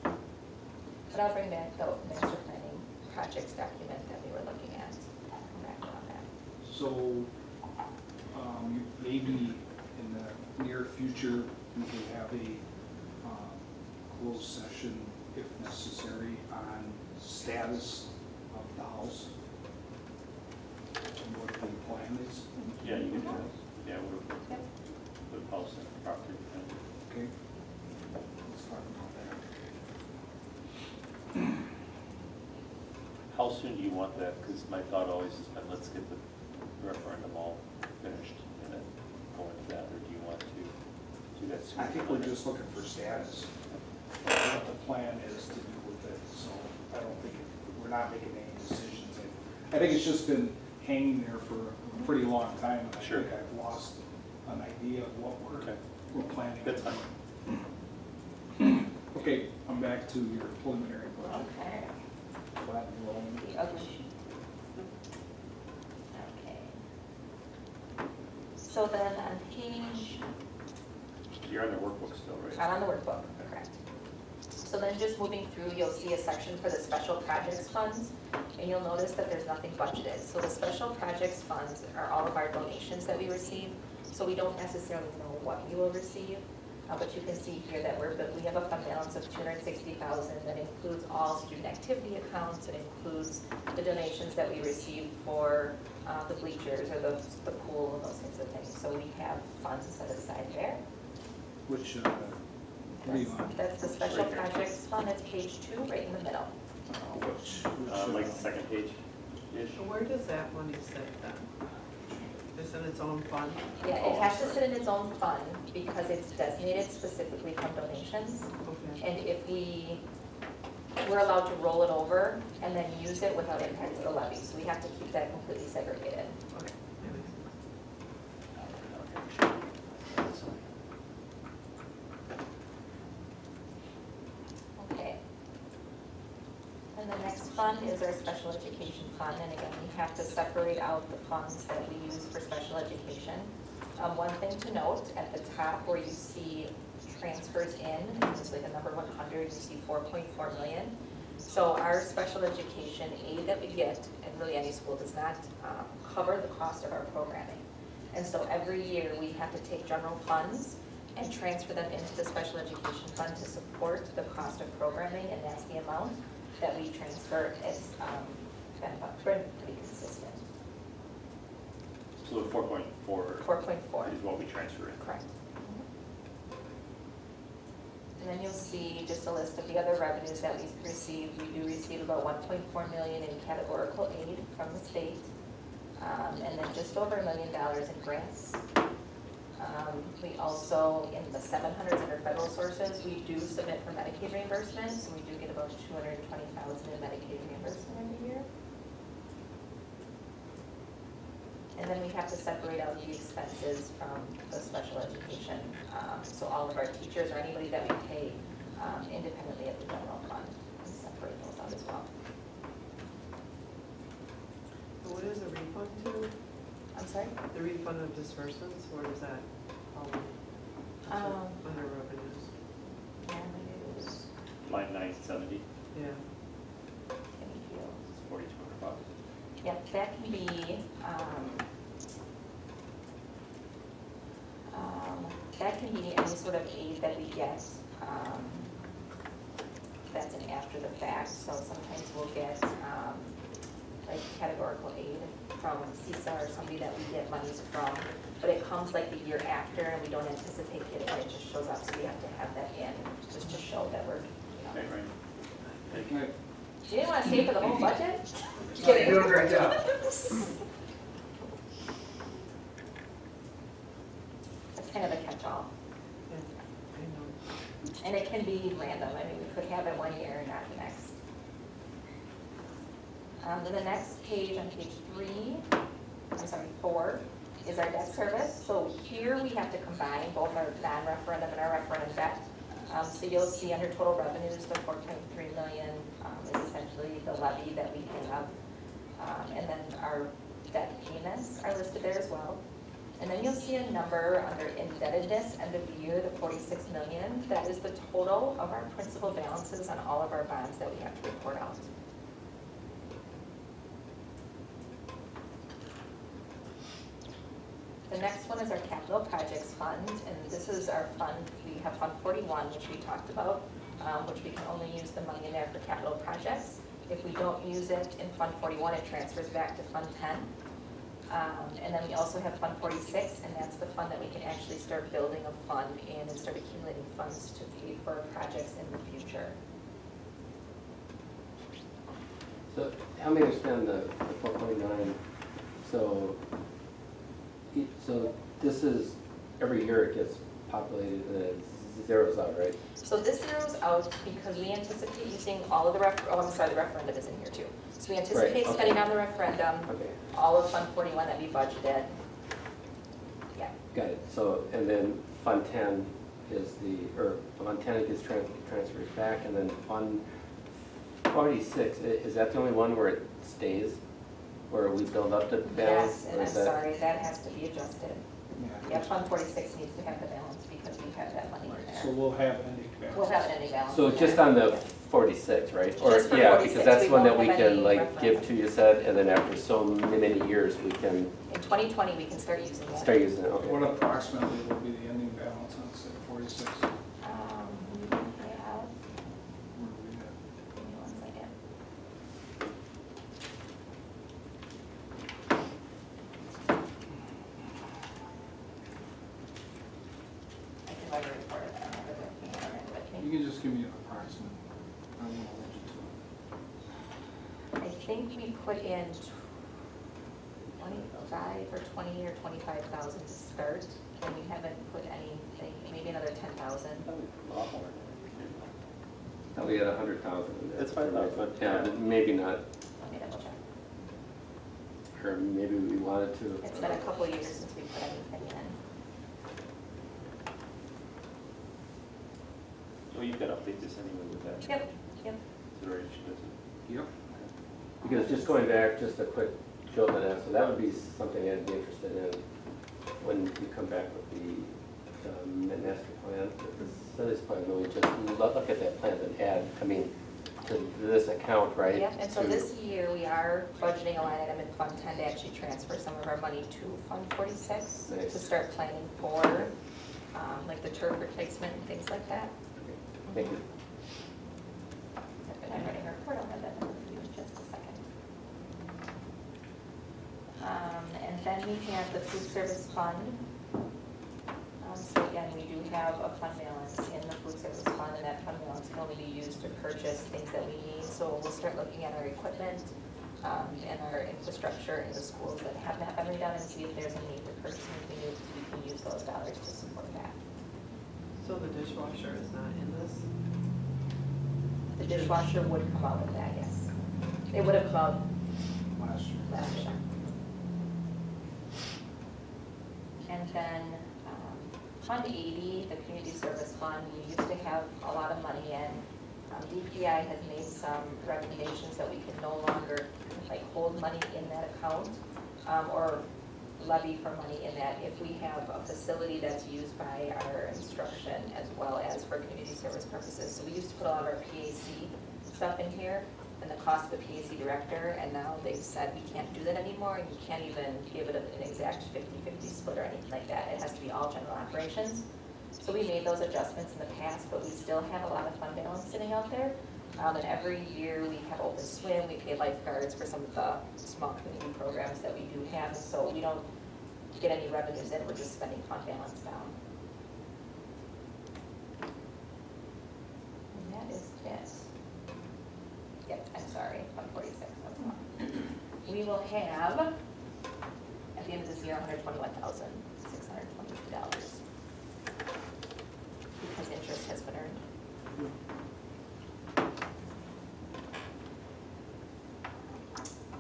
But I'll bring back the master planning projects document that we were looking at. Come back on that. So, maybe in the near future, we could have a closed session, if necessary, on status of the house and what the plan is. Yeah, you can do that. Yeah, we're, Yep. the house and property. Okay? Let's talk about that. How soon do you want that? Because my thought always has been, let's get the referendum all finished and then go into that, or do you want to do that soon? I think we're just looking for status. What the plan is to do with it, so I don't think, we're not making any decisions. I think it's just been hanging there for a pretty long time, and I Sure. think I've lost an idea of what Okay. we're planning. That's fine. Okay, I'm back to your preliminary budget. Okay. Flat and rolling. The other sheet. Okay. So then on page, You're on the workbook still, right? I'm on the workbook, correct. So then just moving through, you'll see a section for the special projects funds, and you'll notice that there's nothing budgeted. So the special projects funds are all of our donations that we receive, so we don't necessarily know what we will receive. But you can see here that we have a fund balance of $260,000 that includes all student activity accounts. It includes the donations that we received for the bleachers or the pool and those types of things. So we have funds set aside there. Which, what do you want? That's the special projects fund. It's page 2, right in the middle. Which, Like the second page-ish. So where does that money sit then? Just in its own fund? Yeah, it has to sit in its own fund because it's designated specifically from donations. Okay. And if we're allowed to roll it over and then use it without impact to the levy. So we have to keep that completely segregated. Okay. Okay. And the next fund is our special education fund, and again, we have to separate out the funds that we use for special education. One thing to note, at the top where you see transfers in, it's like a number 100, you see 4.4 million. So our special education aid that we get, and really any school does not cover the cost of our programming. And so every year we have to take general funds and transfer them into the special education fund to support the cost of programming, and that's the amount that we transfer. It's been pretty consistent. So the 4.4 4.4. is what we transfer in. Correct. And then you'll see just a list of the other revenues that we've received. We do receive about 1.4 million in categorical aid from the state, and then just over $1 million in grants. We also, in the 700s under federal sources, we do submit for Medicaid reimbursement, so we do get about $220,000 in Medicaid reimbursement every year. And then we have to separate out the expenses from the special education. So all of our teachers or anybody that we pay independently at the general fund, we separate those out as well. So what is the refund to? I'm sorry? The refund of disbursements, where does that fall? Under revenues? Revenues, Line 970, Yeah. it's 4,200 bucks. Yep, that can be, any sort of aid that we get, that's an after the fact. So sometimes we'll get, like categorical aid from CISA or somebody that we get monies from, but it comes like the year after and we don't anticipate getting it, it just shows up, so we have to have that in, just to show that we're, Right, right. Thank you. Right. You didn't want to stay for the whole budget? You're doing a great job. That's kind of a catch-all. Yeah, I know. And it can be random. I mean, we could have it one year and not the next. Then the next page, on page 4, is our debt service. So here we have to combine both our non-referendum and our referendum debt. So you'll see under total revenues, the 4.3 million is essentially the levy that we have. And then our debt payments are listed there as well. And then you'll see a number under indebtedness, end of the year, the 46 million. That is the total of our principal balances on all of our bonds that we have to report out. The next one is our capital projects fund, and this is our fund. We have Fund 41, which we talked about, which we can only use the money in there for capital projects. If we don't use it in Fund 41, it transfers back to Fund 10. And then we also have Fund 46, and that's the fund that we can actually start building a fund in and start accumulating funds to pay for projects in the future. So help me understand the 4.9. So this is, every year it gets populated and it zeroes out, right? So this zeroes out because we anticipate using all of the the referendum is in here too. So we anticipate Right, okay. spending on the referendum, Okay, all of Fund 41 that we budgeted. Yeah. got it. So, and then Fund 10 is Fund 10 gets transfers back, and then Fund 46, is that the only one where it stays? Where we build up the balance? Yes, and or I'm is that- sorry, that has to be adjusted. Yeah. Yeah, Fund 46 needs to have the balance because we have that money in So there. we'll have ending balance. We'll have an ending balance. So in just there. on the Yes. 46, right? Or Just for yeah, 46, because that's we one that won't we have can any like give referendum. to, you said, and then after so many years, we can In 2020, we can start using that. start using it, What okay. approximately will be the ending balance on say 46? We have, give me 1 second. I can write a report of that, I have it with me, I don't have it with You me. can just give me an approximate. I won't hold you to it. I think we put in 25 or 20 or 25,000 to start, and we haven't put anything, maybe another 10,000. A lot more. Thought we had 100,000 in there. That's fine, But yeah, but maybe not, Let me double check. or maybe we wanted to. It's been a couple of years since we put anything in. Well, you've got to update this anyway with that Yep, yep. consideration, doesn't Yep. Because just going back, just a quick jolt on that, so that would be something I'd be interested in when you come back with the master plan. That is probably really just look at that plan and add, I mean, to this account, right? Yep, and so to- this year, we are budgeting a line item in Fund 10 to actually transfer some of our money to Fund 46 Nice. to start planning for, like the turf replacement and things like that. Thank you. I'm writing a report, I'll have that number for you in just a second. And then we have the food service fund. So again, we do have a fund balance in the food service fund, and that fund balance can only be used to purchase things that we need. So we'll start looking at our equipment and our infrastructure in the schools that have not been redone and see if there's a need for purchasing new, we can use those dollars to support that. So the dishwasher is not in this? The dishwasher would come out of that, yes. It would have come out Last year. last year. And then Fund 80, the community service fund, we used to have a lot of money in. DPI has made some recommendations that we can no longer like hold money in that account or levy for money in that if we have a facility that's used by our instruction as well as for community service purposes. So we used to put a lot of our PAC stuff in here and the cost of a PAC director, and now they've said we can't do that anymore, and you can't even give it an exact 50-50 split or anything like that. It has to be all general operations. So we made those adjustments in the past, but we still have a lot of fund balance sitting out there. And every year we have open swim, we pay lifeguards for some of the small community programs that we do have, and so we don't get any revenues in, we're just spending fund balance down. And that is it. Yep, I'm sorry, 146, that's wrong. We will have, at the end of this year, $121,622. Because interest has been earned.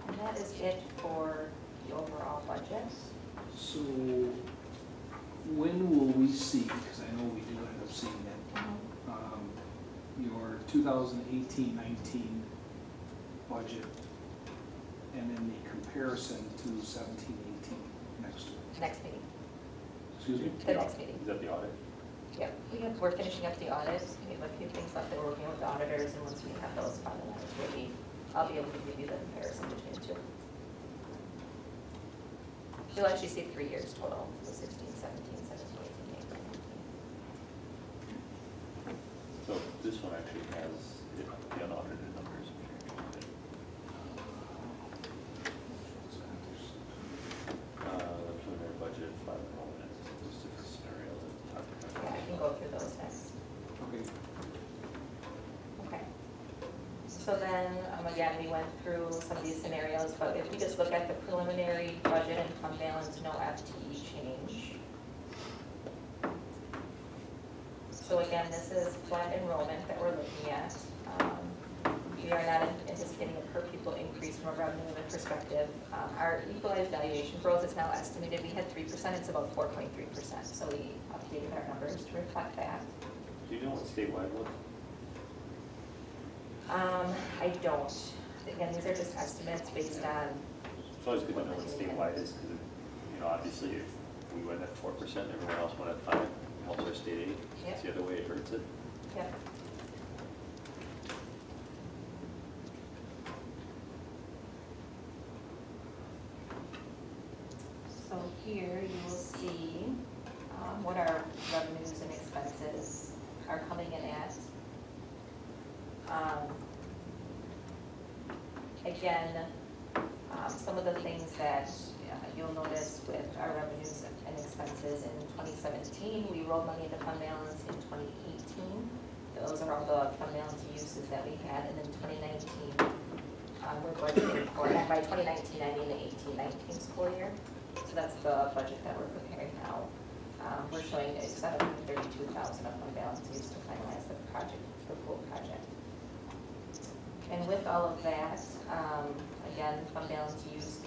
And that is it for the overall budget. So when will we see, because I know we do end up seeing it, your 2018-19 budget and then the comparison to 17-18 next week? Next meeting, Excuse me? the next meeting. Is that the audit? Yep, we're finishing up the audit. We have a few things left that we're working with the auditors, and once we have those finalized, I'll be able to give you the comparison between the two. You'll actually see 3 years total, so 16, 17, 17, 18, 18, 19. So this one actually has the unaudited numbers. The preliminary budget, 5 enrollment, those different scenarios that we talked Yeah, about. I can go through those next. Okay. Okay. So then, again, we went through some of these scenarios, but if we just look at the preliminary budget and fund balance, no FTE change. So again, this is flat enrollment that we're looking at. We are not anticipating a per pupil increase from a revenue perspective. Our equalized valuation growth is now estimated, we had 3%, it's about 4.3%. So we updated our numbers to reflect that. Do you know what statewide was? I don't. Again, these are just estimates based on, It's always good to know what statewide is, because, obviously if we went at 4%, everyone else went at 5%, it helps our state aid. Yep. It's the other way it hurts it. yep. So here you will see what our revenues and expenses are coming in at. Again, some of the things that you'll notice with our revenues and expenses in 2017, we rolled money into fund balance in 2018. Those are all the fund balance uses that we had, and then 2019, we're budgeting for, and by 2019 I mean the 18-19 school year. So that's the budget that we're preparing now. We're showing a $732,000 of fund balance used to finalize the project, the full project. And with all of that, again, fund balance use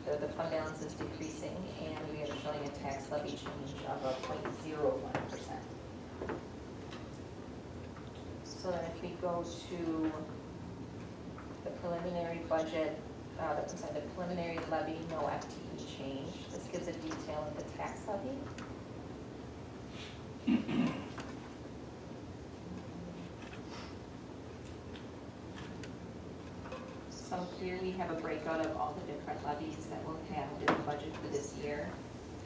the fund balance is decreasing, and we are showing a tax levy change of 0.01%. So then if we go to the preliminary budget, the preliminary levy, no FTE change. This gives a detail of the tax levy. So here we have a breakout of all the different levies that we'll have in the budget for this year.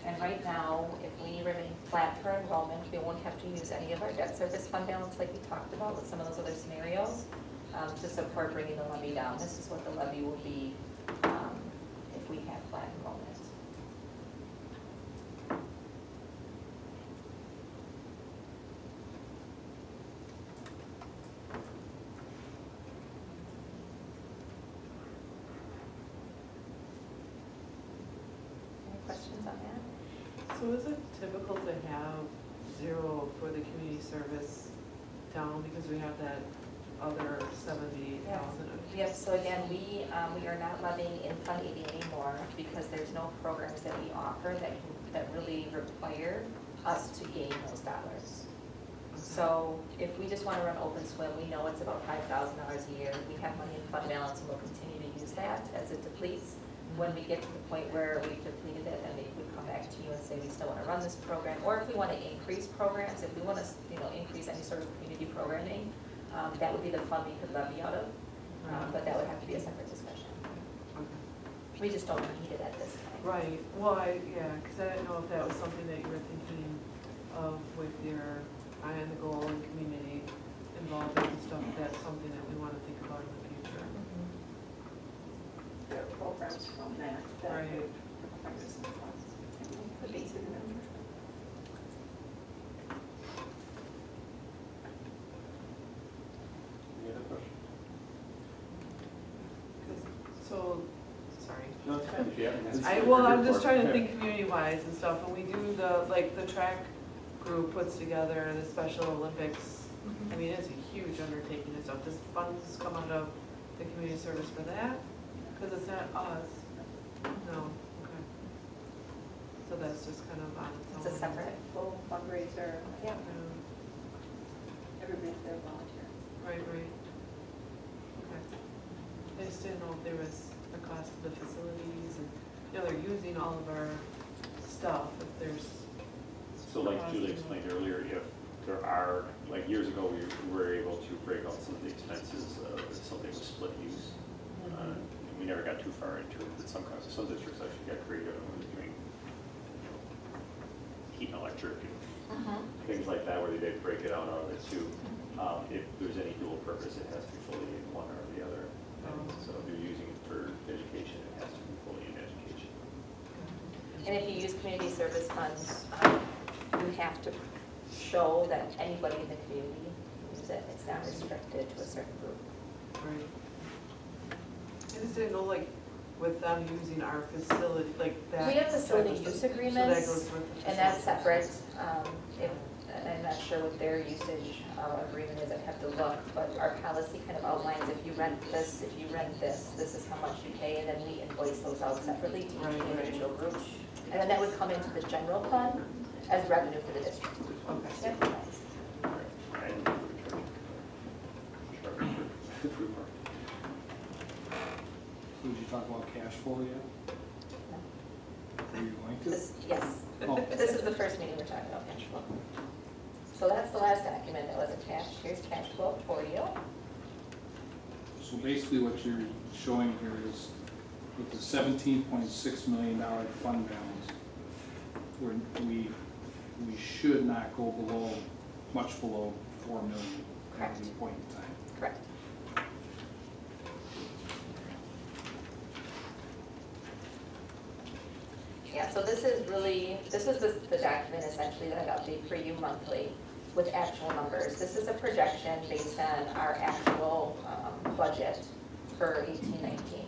And right now, if we remain flat for enrollment, we won't have to use any of our debt service fund balance like we talked about with some of those other scenarios to support bringing the levy down. This is what the levy will be if we have flat enrollment. Questions on that? So is it typical to have 0 for the community service down because we have that other 70,000? Yep, so again, we are not levying in Fund 80 anymore because there's no programs that we offer that really require us to gain those dollars. So if we just want to run open swim, we know it's about $5,000 a year. We have money in fund balance and we'll continue to use that as it depletes. When we get to the point where we've depleted it, then we would come back to you and say we still want to run this program, or if we want to increase programs, if we want to, increase any sort of community programming, that would be the fund we could levy out of, but that would have to be a separate discussion. We just don't need it at this time. Right. Well, because I didn't know if that was something that you were thinking of with your eye on the goal and community involvement and stuff. That's something that we want to think about in the future. There are programs from that. Right. Could be. Any other questions? So, sorry. No, it's fine if you haven't. I'm just trying to think community-wise and stuff, and we do the track group puts together the Special Olympics. I mean, it's a huge undertaking and stuff. Does funds come out of the community service for that? Because it's not us. No, okay. So that's just kind of on its own. It's a separate. Full fundraiser, yeah, everybody's there volunteer. Right. Okay. I just didn't know if there was the cost of the facilities and, they're using all of our stuff, if there's. So like Julie explained earlier, if there are, like years ago, we were able to break out some of the expenses if something was split use. We never got too far into it, but some districts actually got creative and was doing heat and electric and things like that, where they did break it out of it too. If there's any dual purpose, it has to be fully in one or the other. So if you're using it for education, it has to be fully in education. And if you use community service funds, you have to show that anybody in the community uses it. It's not restricted to a certain group. Right. I just didn't know, with them using our facility, that. We have facility use agreements, So that goes with the and that's facility. separate. And I'm not sure what their usage agreement is, I'd have to look, but our policy kind of outlines if you rent this, this is how much you pay, and then we invoice those out separately to each individual group. And then that would come into the general fund as revenue for the district. Okay. Yep. Did you talk about cash flow yet? Are you going to? Yes. Oh. This is the first meeting we're talking about cash flow. So that's the last document that was attached. Here's cash flow for you. So basically what you're showing here is with a $17.6 million fund balance, we should not go below, much below 4 million at any point in time. Correct. Yeah, so this is the document essentially that I update for you monthly with actual numbers. This is a projection based on our actual budget for 18-19.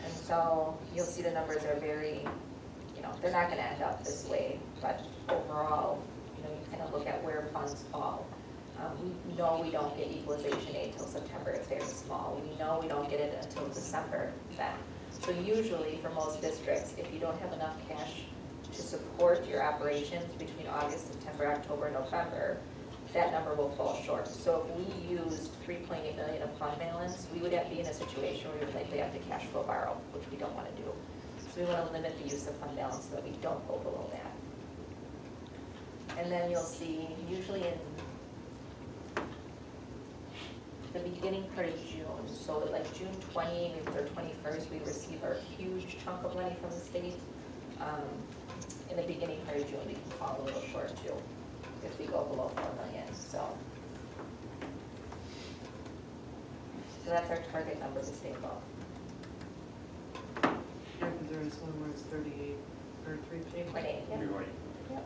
And so you'll see the numbers are very, they're not gonna end up this way, but overall, you kind of look at where funds fall. We know we don't get equalization aid until September, it's very small. We know we don't get it until December then. So usually for most districts, if you don't have enough cash to support your operations between August, September, October, November, that number will fall short. So if we used 3.8 million of fund balance, we would be in a situation where we would likely have to cash flow borrow, which we don't want to do. So we want to limit the use of fund balance so that we don't go below that. And then you'll see, usually in the beginning part of June, so like June 20, maybe the 21st, we receive our huge chunk of money from the state. In the beginning part of June, we can fall a little short too, if we go below 4 million, so that's our target number to stay above. Yeah, because there is one where it's 38 or 3.8. 3.8, yeah. You're right. Yep.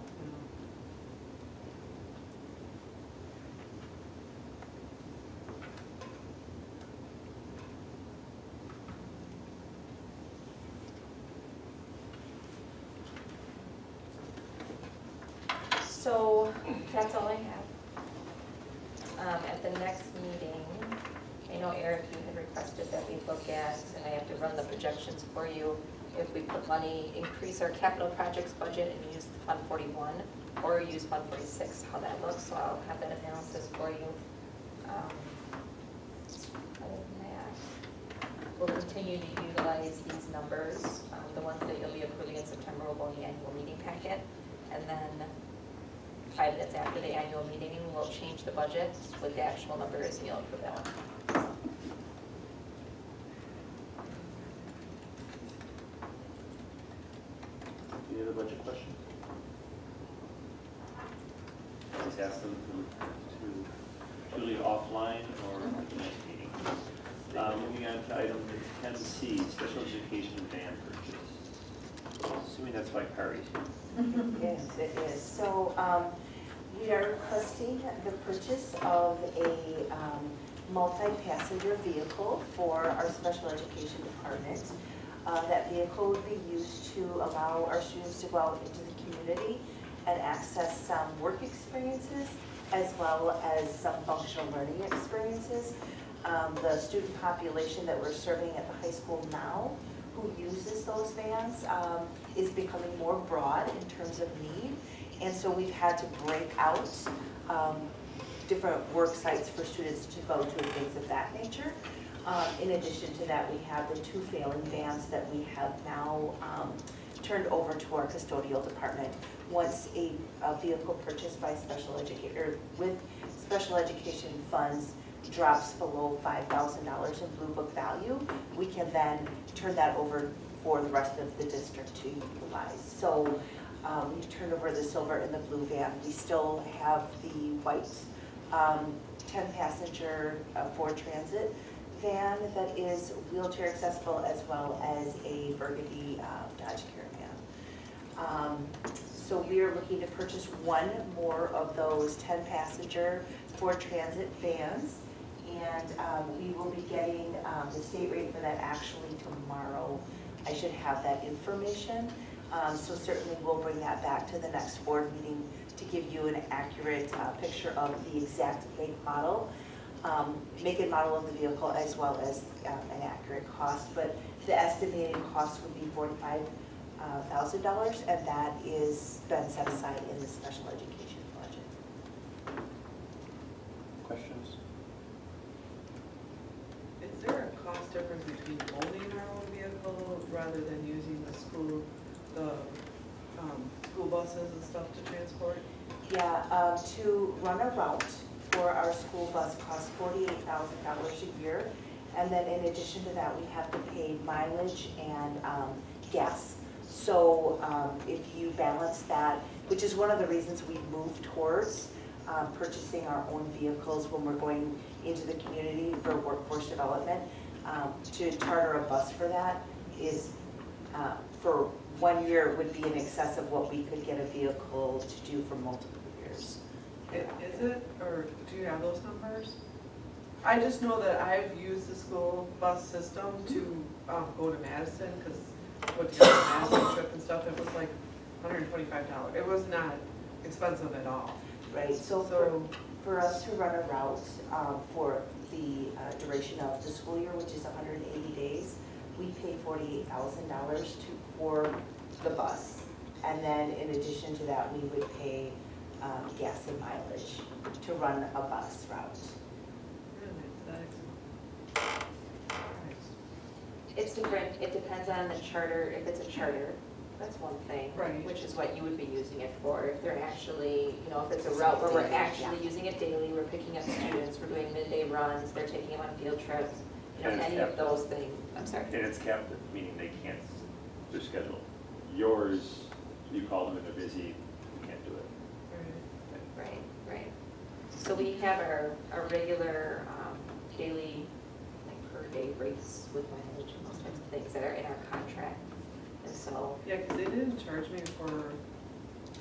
So that's all I have. At the next meeting, I know Eric, you had requested that we look at, and I have to run the projections for you, if we put money, increase our capital projects budget and use Fund 41, or use Fund 46, how that looks, so I'll have that analysis for you. Other than that, we'll continue to utilize these numbers. The ones that you'll be approving in September will go in the annual meeting packet, and then 5 minutes after the annual meeting, we'll change the budget with the actual numbers and you'll approve that one. Any other budget questions? Please ask them to Julie offline or at the next meeting. Moving on to item 10C, special education van purchase. Assuming that's by Perry's. Yes, it is. So we are requesting the purchase of a multi-passenger vehicle for our special education department. That vehicle would be used to allow our students to go out into the community and access some work experiences as well as some functional learning experiences. The student population that we're serving at the high school now who uses those vans is becoming more broad in terms of need. And so we've had to break out different work sites for students to go to and things of that nature. In addition to that, we have the 2 failing vans that we have now turned over to our custodial department. Once a vehicle purchased by special educator with special education funds drops below $5,000 in Blue Book value, we can then turn that over for the rest of the district to utilize. So we've turned over the silver and the blue van. We still have the white 10-passenger Ford Transit van that is wheelchair accessible, as well as a burgundy Dodge Caravan. So we are looking to purchase 1 more of those 10-passenger Ford Transit vans. And we will be getting the state rate for that actually tomorrow. I should have that information. So certainly we'll bring that back to the next board meeting to give you an accurate picture of the exact make and model of the vehicle, as well as an accurate cost. But the estimated cost would be $45,000, and that is been set aside in the special education budget. Questions? Is there a cost difference between owning our own vehicle rather than using the school buses and stuff to transport? Yeah, to run a route for our school bus costs $48,000 a year, And then in addition to that, we have to pay mileage and gas. So if you balance that, which is one of the reasons we moved towards purchasing our own vehicles when we're going into the community for workforce development, to charter a bus for that is, for 1 year, would be in excess of what we could get a vehicle to do for multiple years. Is it, or do you have those numbers? I just know that I've used the school bus system to go to Madison, because what to go to Madison trip and stuff, it was like $125. It was not expensive at all. Right, so for us to run a route for the duration of the school year, which is 180 days, we pay $48,000 for the bus. And then in addition to that, we would pay gas and mileage to run a bus route. It's different, it depends on the charter, if it's a charter, that's one thing. Right. Which is what you would be using it for. If they're actually, you know, if it's a route where we're actually using it daily, we're picking up students, we're doing midday runs, they're taking them on field trips, you know, And it's any of those things, I'm sorry. And it's capped, meaning they can't, their schedule. Yours, you call them and they're busy, you can't do it. Right, right. So we have our regular daily, like per day rates with mileage and those types of things that are in our contract. And so. Yeah, because they didn't charge me for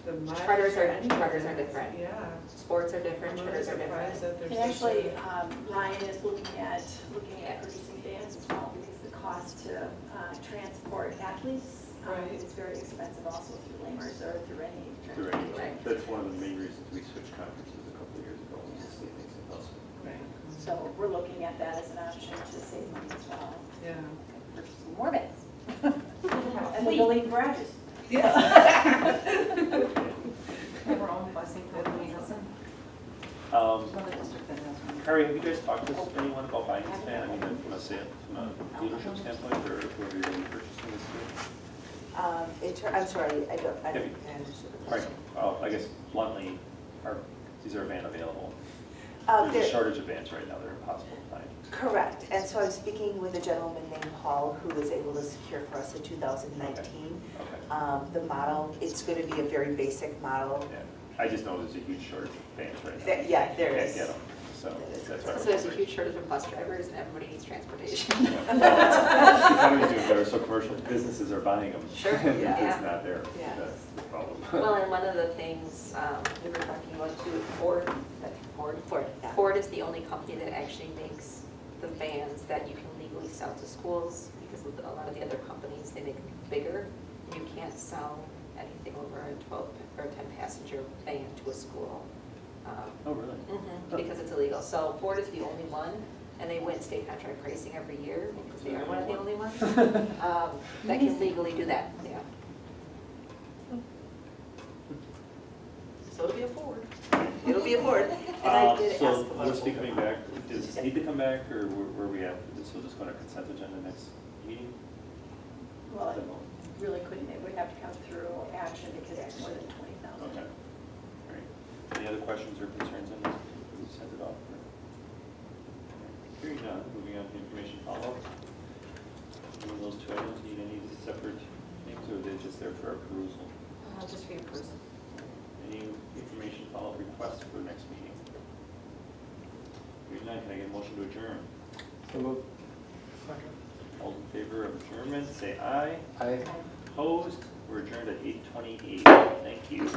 the mileage. Charters are or different. Yeah. Sports are different, I'm charters are really different. surprised that And there's such actually, a- Ryan is looking at purchasing vans as well, because the cost to transport athletes Right. is very expensive also through Lamers or through any Through transportation. any- That's one of the main reasons we switched conferences a couple of years ago, was to save things in bus. So we're looking at that as an option to save money as well. Yeah. Purchase some more vans. And the building garages. Yeah. Our own busing company, Harry, have you guys talked to anyone about buying this van? I mean, from a leadership standpoint, or whoever you're going to be purchasing this to? I'm sorry, I don't Have you- understand the Right, question. I guess bluntly, is there a van available? There's There- a shortage of vans right now, they're impossible to find. Correct, and so I was speaking with a gentleman named Paul who was able to secure for us a 2019. Okay. The model, it's going to be a very basic model. Yeah, I just know there's a huge shortage of vans right now. Yeah, there Can't is. get them, so that's why. So there's a huge shortage of bus drivers and everybody needs transportation. Yeah. Well, the economy's doing better, so commercial businesses are buying them. Sure, And yeah. it's not there, Yeah. that's the problem. Well, and one of the things we were talking about too, Ford, yeah. Ford is the only company that actually makes the vans that you can legally sell to schools, because a lot of the other companies, they make them bigger. You can't sell anything over a 12 or 10 passenger van to a school. Oh, really? Because it's illegal. So Ford is the only one, and they win state contract pricing every year, because they are one of the only ones that can legally do that, yeah. So it'll be a Ford. It'll be a Ford. And I did ask So about will this be coming back, does this need to come back, or where are we at? This will just go on a consent agenda next meeting? Well, it really couldn't, it would have to come through action because it's more than 20,000. Okay. All right. Any other questions or concerns on this? We send it off. Hearing none, moving on to information follow-up. Any of those two items need any separate things, or are they just there for our perusal? Just for your person. Any information follow-up requests for next meeting? Hearing none, can I get a motion to adjourn? So moved. All in favor of adjournment, say aye. Aye. Opposed? We're adjourned at 8:28. Thank you.